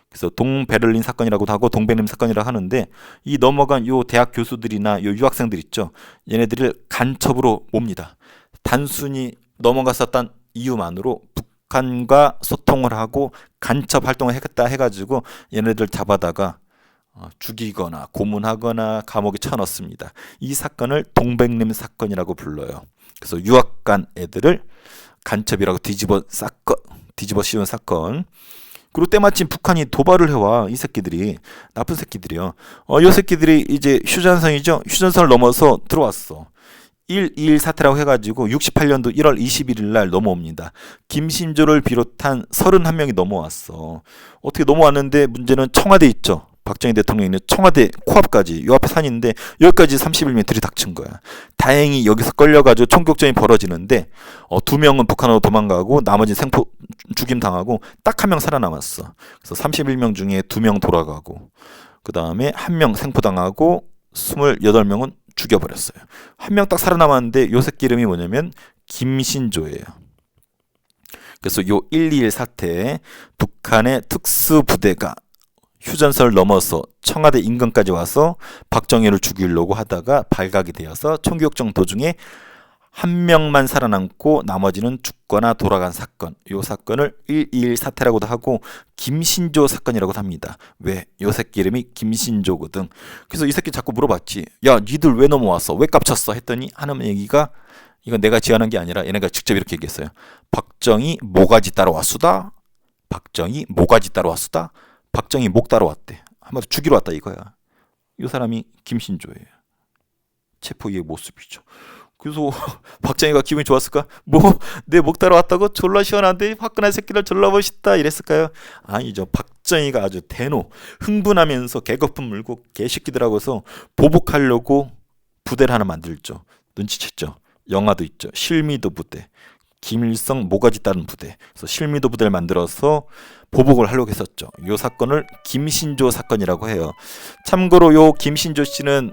Speaker 1: 그래서 동베를린 사건이라고도 하고 동백림 사건이라고 하는데 이 넘어간 요 대학 교수들이나 요 유학생들 있죠. 얘네들을 간첩으로 몹니다. 단순히 넘어갔었던 이유만으로 북한과 소통을 하고 간첩 활동을 했다 해가지고 얘네들 잡아다가 죽이거나 고문하거나 감옥에 쳐넣습니다. 이 사건을 동백림 사건이라고 불러요. 그래서 유학 간 애들을 간첩이라고 뒤집어 씌운 사건. 그리고 때마침 북한이 도발을 해와. 이 새끼들이 나쁜 새끼들이요. 이 새끼들이 이제 휴전선이죠. 휴전선을 넘어서 들어왔어. 1.21 사태라고 해가지고 68년도 1월 21일 날 넘어옵니다. 김신조를 비롯한 31명이 넘어왔어. 어떻게 넘어왔는데 문제는 청와대 있죠. 박정희 대통령이 있는 청와대 코앞까지, 요 앞에 산인데 여기까지 31명이 들이닥친 거야. 다행히 여기서 끌려가지고 총격전이 벌어지는데 2명은 북한으로 도망가고 나머지 죽임 당하고 딱 1명 살아남았어. 그래서 31명 중에 2명 돌아가고 그 다음에 1명 생포당하고 28명은 죽여버렸어요. 1명 딱 살아남았는데 요 새끼 이름이 뭐냐면 김신조예요. 그래서 요 121 사태에 북한의 특수부대가 휴전선을 넘어서 청와대 인근까지 와서 박정희를 죽이려고 하다가 발각이 되어서 총격전 도중에 1명만 살아남고 나머지는 죽거나 돌아간 사건. 이 사건을 121 사태라고도 하고 김신조 사건이라고도 합니다. 왜? 이 새끼 이름이 김신조거든. 그래서 이 새끼 자꾸 물어봤지. 야, 니들 왜 넘어왔어? 왜 깝쳤어? 했더니 하는 얘기가 이건 내가 지어낸 게 아니라 얘네가 직접 이렇게 얘기했어요. 박정희 모가지 따러 왔수다. 박정희 모가지 따러 왔수다. 박정희 목 따러 왔대. 한마디로 죽이러 왔다 이거야. 이 사람이 김신조예요. 체포의 모습이죠. 그래서 박정희가 기분이 좋았을까? 내 목 따러 왔다고? 졸라 시원한데? 화끈한 새끼를 졸라 멋있다 이랬을까요? 아니죠. 박정희가 아주 흥분하면서 개거품 물고 개새끼들하고서 보복하려고 부대를 하나 만들죠. 눈치챘죠. 영화도 있죠. 실미도 부대. 김일성 모가지 따른 부대. 그래서 실미도 부대를 만들어서 보복을 하려고 했었죠. 이 사건을 김신조 사건이라고 해요. 참고로 요 김신조 씨는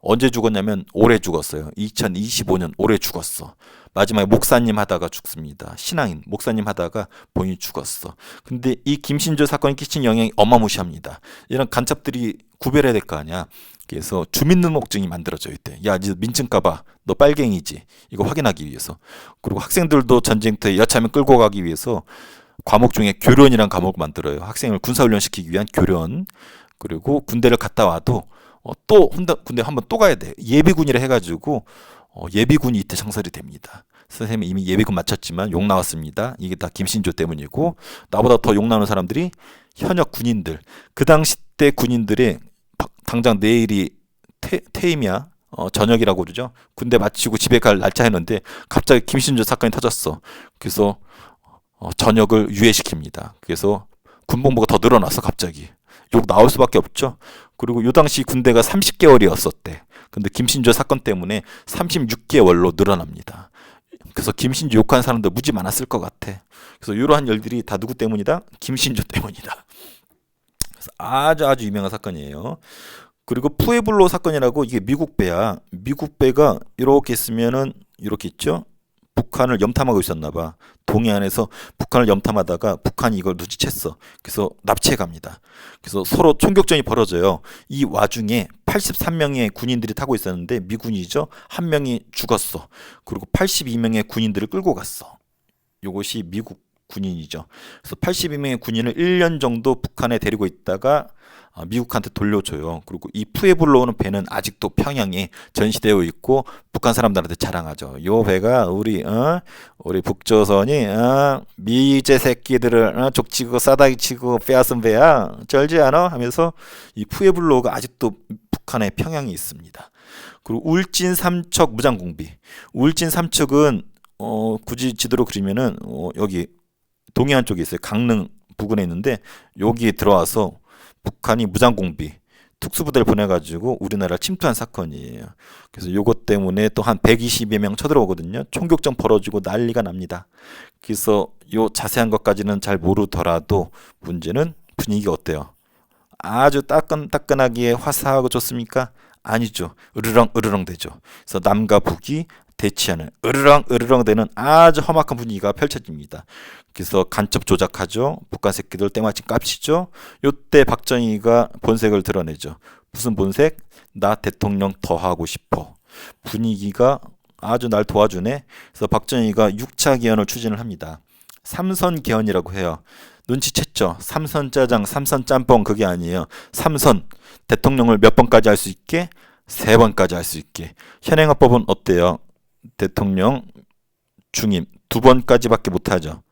Speaker 1: 언제 죽었냐면 올해 죽었어요. 2025년 올해 죽었어. 마지막에 목사님 하다가 죽습니다. 신앙인 목사님 하다가 본인이 죽었어. 근데 이 김신조 사건이 끼친 영향이 어마무시합니다. 이런 간첩들이 구별해야 될 거 아니야. 그래서 주민등록증이 만들어져 있대. 야, 니 민증 까봐. 너 빨갱이지. 이거 확인하기 위해서. 그리고 학생들도 전쟁터에 여차하면 끌고 가기 위해서 과목 중에 교련이란 과목을 만들어요. 학생을 군사훈련시키기 위한 교련. 그리고 군대를 갔다 와도 또 군대 한번 또 가야 돼. 예비군이라 해가지고 예비군이 이때 창설이 됩니다. 선생님이 이미 예비군 마쳤지만 욕 나왔습니다. 이게 다 김신조 때문이고, 나보다 더 욕 나오는 사람들이 현역 군인들. 그 당시 때 군인들의 당장 내일이 퇴임이야. 저녁이라고 그러죠. 군대 마치고 집에 갈 날짜 했는데 갑자기 김신조 사건이 터졌어. 그래서 전역을 유예시킵니다. 그래서 군복무가 더 늘어나서 갑자기 욕 나올 수밖에 없죠. 그리고 요 당시 군대가 30개월이었었대. 근데 김신조 사건 때문에 36개월로 늘어납니다. 그래서 김신조 욕한 사람들 무지 많았을 것 같아. 그래서 이러한 일들이 다 누구 때문이다? 김신조 때문이다. 그래서 아주 유명한 사건이에요. 그리고 푸에블로 사건이라고, 이게 미국 배야. 미국 배가 이렇게 있으면은 이렇게 있죠. 북한을 염탐하고 있었나 봐. 동해안에서 북한을 염탐하다가 북한이 이걸 눈치챘어. 그래서 납치해 갑니다. 그래서 서로 총격전이 벌어져요. 이 와중에 83명의 군인들이 타고 있었는데 미군이죠. 한 명이 죽었어. 그리고 82명의 군인들을 끌고 갔어. 이것이 미국 군인이죠. 그래서 82명의 군인을 1년 정도 북한에 데리고 있다가 미국한테 돌려줘요. 그리고 이 푸에블로 오는 배는 아직도 평양에 전시되어 있고 북한 사람들한테 자랑하죠. 요 배가 우리 북조선이 미제 새끼들을 족치고 싸다기 치고 빼앗은 배야. 쩔지 않아? 하면서 이 푸에블로가 아직도 북한의 평양에 있습니다. 그리고 울진 삼척 무장공비. 울진 삼척은 굳이 지도로 그리면은 여기 동해안 쪽에 있어요. 강릉 부근에 있는데 여기 들어와서 북한이 무장공비 특수부대를 보내가지고 우리나라를 침투한 사건이에요. 그래서 요것 때문에 또 한 120여 명 쳐들어오거든요. 총격전 벌어지고 난리가 납니다. 그래서 요 자세한 것까지는 잘 모르더라도 문제는 분위기가 어때요? 아주 따끈따끈하게 화사하고 좋습니까? 아니죠. 으르렁 되죠. 그래서 남과 북이 대치하는 으르렁 되는 아주 험악한 분위기가 펼쳐집니다. 그래서 간첩 조작하죠. 북한 새끼들 때마침 깝치죠. 요때 박정희가 본색을 드러내죠. 무슨 본색? 나 대통령 더 하고 싶어. 분위기가 아주 날 도와주네. 그래서 박정희가 6차 개헌을 추진을 합니다. 삼선 개헌이라고 해요. 눈치챘죠? 삼선 짜장, 삼선 짬뽕 그게 아니에요. 삼선, 대통령을 몇 번까지 할 수 있게? 3번까지 할 수 있게. 현행헌법은 어때요? 대통령 중임 2번까지밖에 못하죠.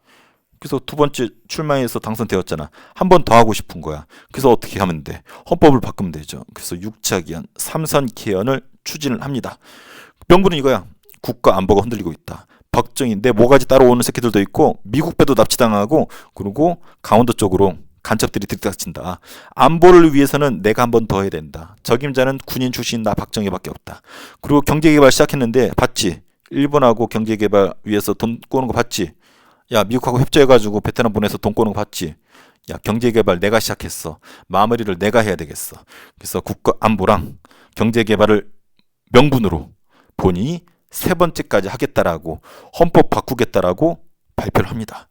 Speaker 1: 그래서 2번째 출마해서 당선되었잖아. 한 번 더 하고 싶은 거야. 그래서 어떻게 하면 돼? 헌법을 바꾸면 되죠. 그래서 6차 개헌, 삼선 개헌을 추진을 합니다. 명분은 이거야. 국가 안보가 흔들리고 있다. 박정희 내 모가지 따라오는 새끼들도 있고 미국 배도 납치당하고 그리고 강원도 쪽으로 간첩들이 들이닥친다. 안보를 위해서는 내가 한 번 더 해야 된다. 적임자는 군인 출신 나 박정희밖에 없다. 그리고 경제개발 시작했는데 봤지? 일본하고 경제개발 위해서 돈 꼬는 거 봤지? 야 미국하고 협조해가지고 베트남 보내서 돈 꼬는 거 봤지? 야 경제개발 내가 시작했어. 마무리를 내가 해야 되겠어. 그래서 국가 안보랑 경제개발을 명분으로 본인이 3번째까지 하겠다라고 헌법 바꾸겠다라고 발표를 합니다.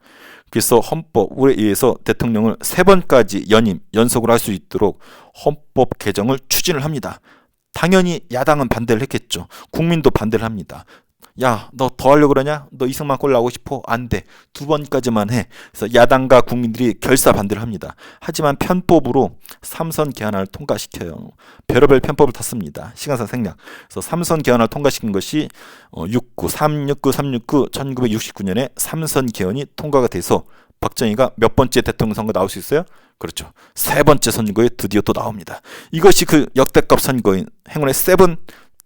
Speaker 1: 그래서 헌법에 의해서 대통령을 3번까지 연속으로 할 수 있도록 헌법 개정을 추진을 합니다. 당연히 야당은 반대를 했겠죠. 국민도 반대를 합니다. 야, 너 더 하려고 그러냐? 너 이승만 꼴 나오고 싶어? 안 돼. 2번까지만 해. 그래서 야당과 국민들이 결사 반대를 합니다. 하지만 편법으로 삼선 개헌안을 통과시켜요. 별의별 편법을 탔습니다. 시간상 생략. 그래서 삼선 개헌안을 통과시킨 것이 369 1969년에 삼선 개헌이 통과가 돼서 박정희가 몇 번째 대통령 선거 나올 수 있어요? 그렇죠. 3번째 선거에 드디어 또 나옵니다. 이것이 그 역대급 선거인 행운의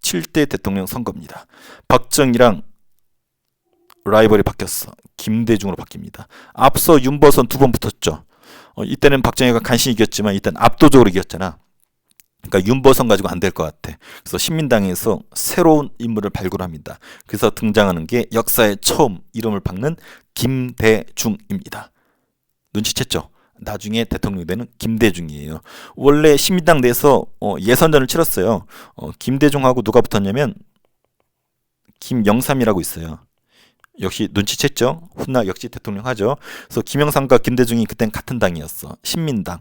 Speaker 1: 7대 대통령 선거입니다. 박정희랑 라이벌이 바뀌었어. 김대중으로 바뀝니다. 앞서 윤보선 2번 붙었죠. 이때는 박정희가 간신히 이겼지만 이때는 압도적으로 이겼잖아. 그러니까 윤보선 가지고 안 될 것 같아. 그래서 신민당에서 새로운 인물을 발굴합니다. 그래서 등장하는 게 역사의 처음 이름을 박는 김대중입니다. 눈치챘죠? 나중에 대통령이 되는 김대중이에요. 원래 신민당 내에서 예선전을 치렀어요. 김대중하고 누가 붙었냐면 김영삼이라고 있어요. 역시 눈치챘죠? 훗날 역시 대통령 하죠. 그래서 김영삼과 김대중이 그땐 같은 당이었어. 신민당.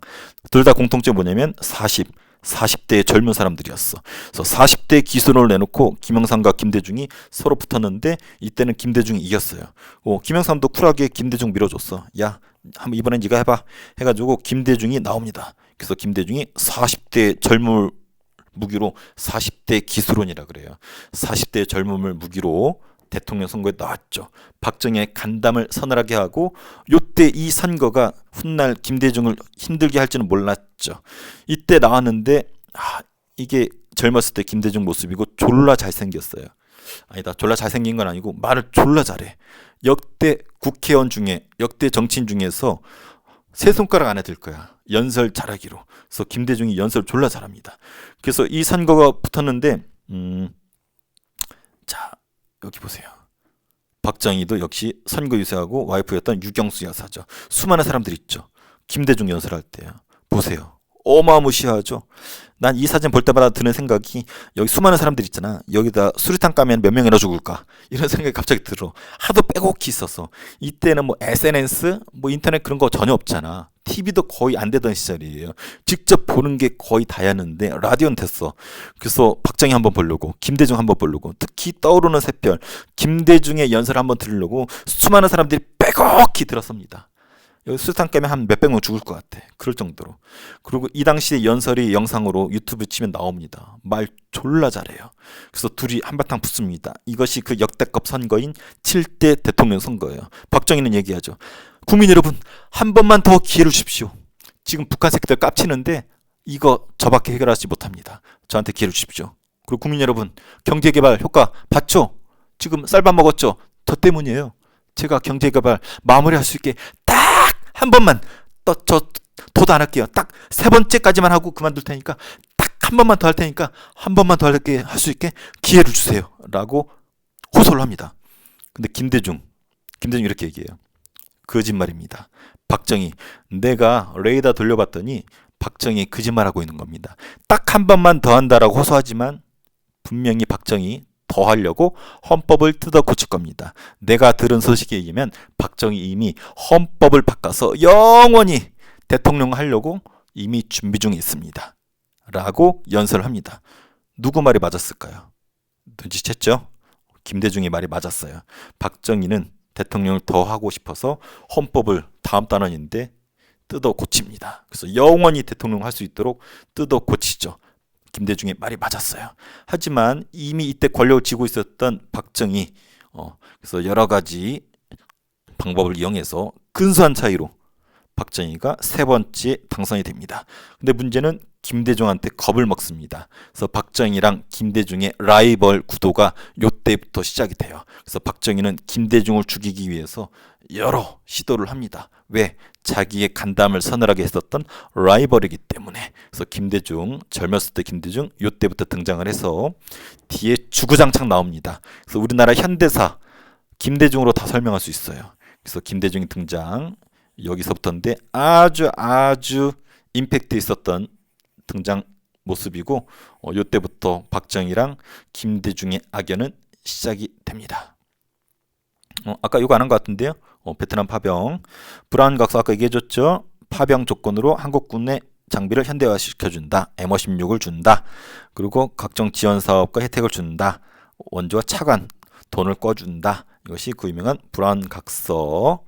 Speaker 1: 둘 다 공통점이 뭐냐면 40대의 젊은 사람들이었어. 그래서 40대 기순을 내놓고 김영삼과 김대중이 서로 붙었는데 이때는 김대중이 이겼어요. 김영삼도 쿨하게 김대중 밀어줬어. 야, 한번 이번엔 네가 해봐. 해가지고 김대중이 나옵니다. 그래서 김대중이 40대 젊음을 무기로 40대 기술원이라 그래요. 40대 젊음을 무기로 대통령 선거에 나왔죠. 박정희의 간담을 서늘하게 하고 요때 이 선거가 훗날 김대중을 힘들게 할지는 몰랐죠. 이때 나왔는데 이게 젊었을 때 김대중 모습이고 졸라 잘생겼어요. 아니다, 졸라 잘생긴 건 아니고 말을 졸라 잘해. 역대 국회의원 중에, 역대 정치인 중에서 세 손가락 안에 들 거야. 연설 잘하기로. 그래서 김대중이 연설 졸라 잘합니다. 그래서 이 선거가 붙었는데 자, 여기 보세요. 박정희도 역시 선거 유세하고 와이프였던 유경수 여사죠. 수많은 사람들 있죠. 김대중 연설할 때요. 보세요. 어마무시하죠. 난 이 사진 볼 때마다 드는 생각이, 여기 수많은 사람들 있잖아. 여기다 수류탄 까면 몇 명이나 죽을까? 이런 생각이 갑자기 들어. 하도 빼곡히 있어서. 이때는 뭐 SNS, 뭐 인터넷 그런 거 전혀 없잖아. TV도 거의 안 되던 시절이에요. 직접 보는 게 거의 다였는데 라디오는 됐어. 그래서 박정희 한번 보려고, 김대중 한번 보려고, 특히 떠오르는 새별 김대중의 연설을 한번 들으려고 수많은 사람들이 빼곡히 들었습니다. 여기 수류탄 깨면 한 몇백 명 죽을 것 같아. 그럴 정도로. 그리고 이 당시에 연설이 영상으로 유튜브 치면 나옵니다. 말 졸라 잘해요. 그래서 둘이 한바탕 붙습니다. 이것이 그 역대급 선거인 7대 대통령 선거예요. 박정희는 얘기하죠. 국민 여러분, 한 번만 더 기회를 주십시오. 지금 북한 새끼들 깝치는데 이거 저밖에 해결하지 못합니다. 저한테 기회를 주십시오. 그리고 국민 여러분, 경제개발 효과 봤죠? 지금 쌀밥 먹었죠? 저 때문이에요. 제가 경제개발 마무리할 수 있게 딱 한 번만, 더도 안 할게요. 딱 세 번째까지만 하고 그만둘 테니까, 딱 한 번만 더 할 테니까 한 번만 더 할 수 있게 기회를 주세요. 라고 호소를 합니다. 근데 김대중 이렇게 얘기해요. 거짓말입니다. 박정희, 내가 레이더 돌려봤더니 박정희 거짓말하고 있는 겁니다. 딱 한 번만 더 한다라고 호소하지만 분명히 박정희 더 하려고 헌법을 뜯어 고칠 겁니다. 내가 들은 소식에 의하면 박정희 이미 헌법을 바꿔서 영원히 대통령 하려고 이미 준비 중에 있습니다. 라고 연설을 합니다. 누구 말이 맞았을까요? 눈치챘죠? 김대중의 말이 맞았어요. 박정희는 대통령을 더 하고 싶어서 헌법을 다음 단원인데 뜯어 고칩니다. 그래서 영원히 대통령 할 수 있도록 뜯어 고치죠. 김대중의 말이 맞았어요. 하지만 이미 이때 권력을 쥐고 있었던 박정희, 그래서 여러 가지 방법을 이용해서 근소한 차이로 박정희가 세 번째 당선이 됩니다. 근데 문제는 김대중한테 겁을 먹습니다. 그래서 박정희랑 김대중의 라이벌 구도가 요때부터 시작이 돼요. 그래서 박정희는 김대중을 죽이기 위해서 여러 시도를 합니다. 왜? 자기의 간담을 서늘하게 했었던 라이벌이기 때문에. 그래서 김대중, 젊었을 때 김대중 요때부터 등장을 해서 뒤에 주구장창 나옵니다. 그래서 우리나라 현대사 김대중으로 다 설명할 수 있어요. 그래서 김대중이 등장, 여기서부터인데 아주 임팩트 있었던 등장 모습이고, 요때부터 박정희랑 김대중의 악연은 시작이 됩니다. 아까 이거 안 한 것 같은데요. 베트남 파병, 브라운 각서 아까 얘기해줬죠. 파병 조건으로 한국군의 장비를 현대화시켜준다. M56을 준다. 그리고 각종 지원 사업과 혜택을 준다. 원조와 차관, 돈을 꿔준다. 이것이 그 유명한 브라운 각서.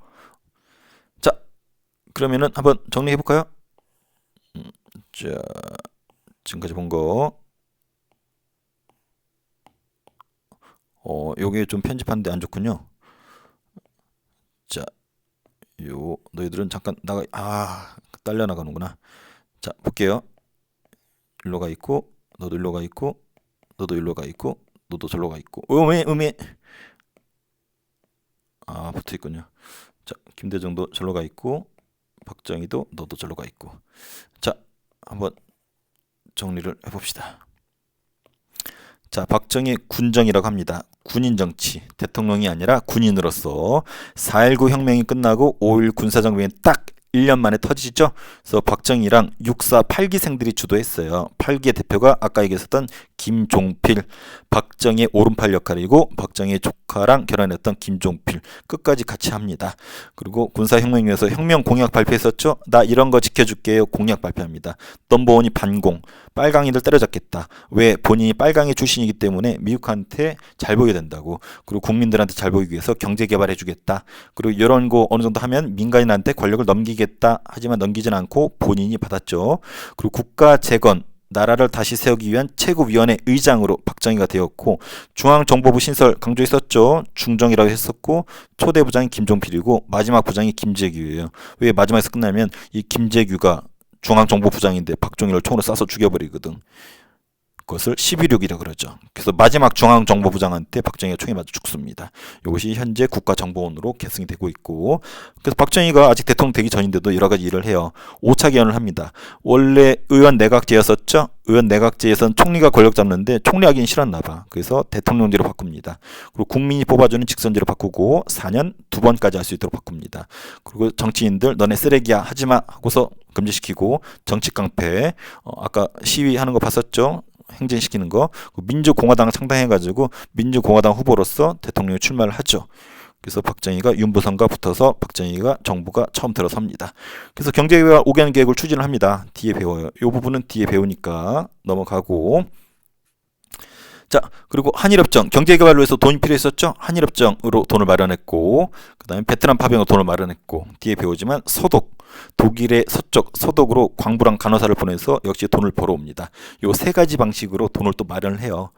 Speaker 1: 자, 그러면은 한번 정리해 볼까요? 자, 지금까지 본 거. 요게 좀 편집하는데 안 좋군요. 자, 너희들은 잠깐 딸려 나가는구나. 자, 볼게요. 일로 가 있고, 너도 일로 가 있고, 너도 일로 가 있고, 너도 절로 가 있고. 음에. 붙어 있군요. 자, 김대중도 절로 가 있고, 박정희도 너도 절로 가 있고. 자, 한번 정리를 해봅시다. 자, 박정희 군정이라고 합니다. 군인 정치, 대통령이 아니라 군인으로서 4.19 혁명이 끝나고 5.1 군사정변이 딱 1년 만에 터지죠. 그래서 박정희랑 6.4 8기생들이 주도했어요. 8기의 대표가 아까 얘기했었던 김종필, 박정희의 오른팔 역할이고 박정희의 조카랑 결혼했던 김종필 끝까지 같이 합니다. 그리고 군사혁명위에서 혁명 공약 발표했었죠. 나 이런 거 지켜줄게요. 공약 발표합니다. 넘버원이 반공, 빨강이들 때려잡겠다. 왜? 본인이 빨강이 출신이기 때문에 미국한테 잘 보이게 된다고. 그리고 국민들한테 잘 보이기 위해서 경제 개발해주겠다. 그리고 이런 거 어느 정도 하면 민간인한테 권력을 넘기겠다. 하지만 넘기진 않고 본인이 받았죠. 그리고 국가 재건, 나라를 다시 세우기 위한 최고위원회 의장으로 박정희가 되었고, 중앙정보부 신설 강조했었죠. 중정이라고 했었고, 초대 부장이 김종필이고 마지막 부장이 김재규예요. 왜 마지막에서 끝나면 이 김재규가 중앙정보부장인데 박정희를 총으로 쏴서 죽여버리거든. 그것을 11.6이라고 그러죠. 그래서 마지막 중앙정보부장한테 박정희가 총에 맞아 죽습니다. 이것이 현재 국가정보원으로 계승이 되고 있고, 그래서 박정희가 아직 대통령 되기 전인데도 여러 가지 일을 해요. 5차 개헌을 합니다. 원래 의원 내각제였었죠. 의원 내각제에서는 총리가 권력 잡는데 총리하기는 싫었나 봐. 그래서 대통령제로 바꿉니다. 그리고 국민이 뽑아주는 직선제로 바꾸고 4년 2번까지 할 수 있도록 바꿉니다. 그리고 정치인들 너네 쓰레기야 하지마 하고서 금지시키고, 정치 깡패, 아까 시위하는 거 봤었죠. 행진시키는 거. 민주공화당을 창당해가지고 민주공화당 후보로서 대통령에 출마를 하죠. 그래서 박정희가 윤부선과 붙어서 박정희가 정부가 처음 들어섭니다. 그래서 경제개발 5개년 계획을 추진을 합니다. 뒤에 배워요. 이 부분은 뒤에 배우니까 넘어가고. 자, 그리고 한일협정, 경제개발을 위해서 돈이 필요했었죠. 한일협정으로 돈을 마련했고, 그 다음에 베트남 파병으로 돈을 마련했고, 뒤에 배우지만 서독, 독일의 서쪽, 서독으로 광부랑 간호사를 보내서 역시 돈을 벌어옵니다. 요 세 가지 방식으로 돈을 또 마련을 해요.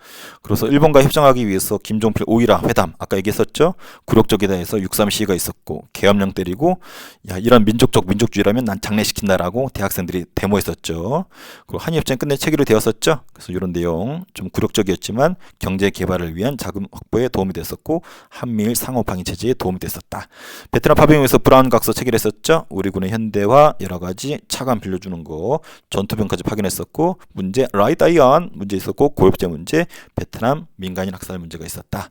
Speaker 1: 그래서 일본과 협정하기 위해서 김종필 오이라 회담, 아까 얘기했었죠. 굴욕적이다 해서 6.3 시위가 있었고, 계엄령 때리고, 야, 이런 민족주의라면 난 장례시킨다라고 대학생들이 데모했었죠. 그리고 한일협정 끝내 체결이 되었었죠. 그래서 이런 내용 좀 굴욕적이었지만 경제 개발을 위한 자금 확보에 도움이 됐었고, 한미일 상호 방위 체제에 도움이 됐었다. 베트남 파병에서 브라운 각서 체결했었죠. 우리 군의 현대화, 여러 가지 차관 빌려주는 거, 전투병까지 파견했었고, 문제 라이트 아이언 문제 있었고, 고엽제 문제, 베트남 민간인 학살 문제가 있었다.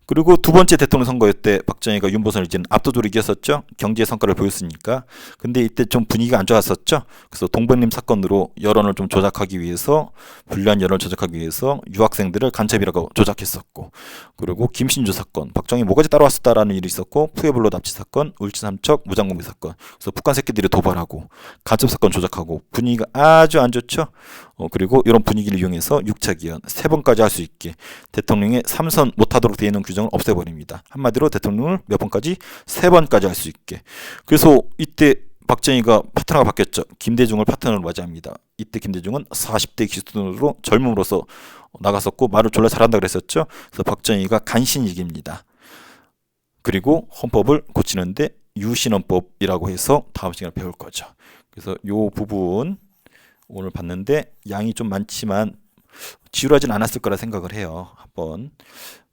Speaker 1: 그리고 두 번째 대통령 선거 때 박정희가 윤보선을 이제는 압도적으로 이겼었죠. 경제 성과를 보였으니까. 근데 이때 좀 분위기가 안 좋았었죠. 그래서 동백림 사건으로 여론을 좀 조작하기 위해서, 불리한 여론을 조작하기 위해서 유학생들을 간첩이라고 조작했었고, 그리고 김신주 사건, 박정희 뭐가지 따라왔었다라는 일이 있었고, 푸에블로 납치 사건, 울진 삼척 무장공비 사건, 그래서 북한 새끼들이 도발하고 간첩 사건 조작하고 분위기가 아주 안 좋죠. 그리고 이런 분위기를 이용해서 6차 기한 3번까지 할 수 있게 대통령의 3선 못하도록 되어 있는 규정을 없애버립니다. 한마디로 대통령을 몇 번까지? 3번까지 할 수 있게. 그래서 이때 박정희가 파트너가 바뀌었죠. 김대중을 파트너로 맞이합니다. 이때 김대중은 40대 기수로 젊음으로서 나갔었고 말을 졸라 잘한다 그랬었죠. 그래서 박정희가 간신히 이깁니다. 그리고 헌법을 고치는데 유신헌법이라고 해서 다음 시간에 배울 거죠. 그래서 이 부분 오늘 봤는데 양이 좀 많지만 지루하진 않았을 거라 생각을 해요. 한번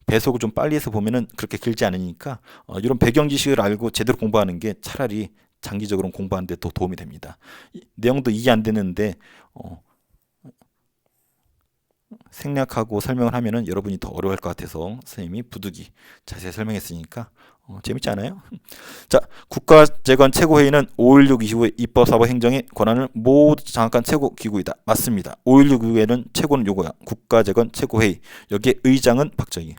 Speaker 1: 배속을 좀 빨리 해서 보면은 그렇게 길지 않으니까 이런 배경 지식을 알고 제대로 공부하는 게 차라리 장기적으로 공부하는 데 더 도움이 됩니다. 내용도 이해 안 되는데 생략하고 설명을 하면은 여러분이 더 어려워할 것 같아서 선생님이 부득이 자세히 설명했으니까 재밌지 않아요? 자, 국가재건 최고회의는 5.16 이후의 입법사법 행정의 권한을 모두 장악한 최고기구이다. 맞습니다. 5.16 이후에는 최고는 요거야. 국가재건 최고회의. 여기에 의장은 박정희.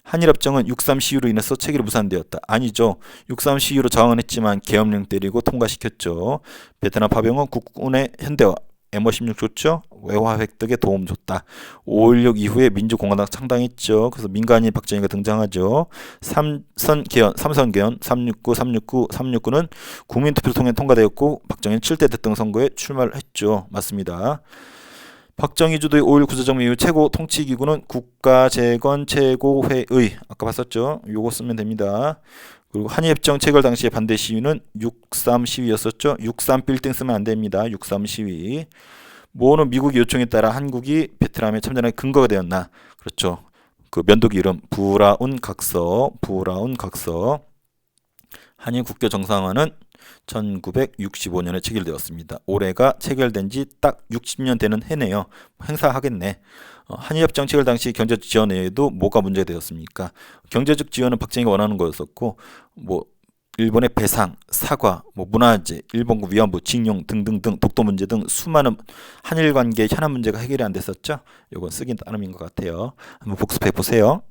Speaker 1: 한일협정은 6.3 시위로 인해서 체결이 무산되었다. 아니죠. 6.3 시위로 저항은 했지만 계엄령 때리고 통과시켰죠. 베트남 파병은 국군의 현대화, M16 줬죠. 외화 획득에 도움 줬다. 5.16 이후에 민주공화당 창당했죠. 그래서 민간인 박정희가 등장하죠. 3선 개헌, 369는 국민투표를 통해 통과되었고 박정희는 7대 대통령 선거에 출마를 했죠. 맞습니다. 박정희 주도의 5.16 구조정부 이후 최고 통치기구는 국가재건 최고회의. 아까 봤었죠. 요거 쓰면 됩니다. 그리고 한일협정 체결 당시의 반대 시위는 6.3 시위였었죠. 6.3 빌딩 쓰면 안 됩니다. 6.3 시위. 뭐는 미국이 요청에 따라 한국이 베트남에 참전할 근거가 되었나? 그렇죠. 그 면도기 이름 브라운 각서. 한일 국교 정상화는 1965년에 체결되었습니다. 올해가 체결된 지 딱 60년 되는 해네요. 행사하겠네. 한일협정 체결 당시 경제적 지원 외에도 뭐가 문제되었습니까? 경제적 지원은 박정희가 원하는 거였었고, 뭐 일본의 배상, 사과, 뭐 문화재, 일본군 위안부, 징용 등등등 독도 문제 등 수많은 한일 관계 현안 문제가 해결이 안 됐었죠. 요건 쓰긴 따름인 것 같아요. 한번 복습해 보세요.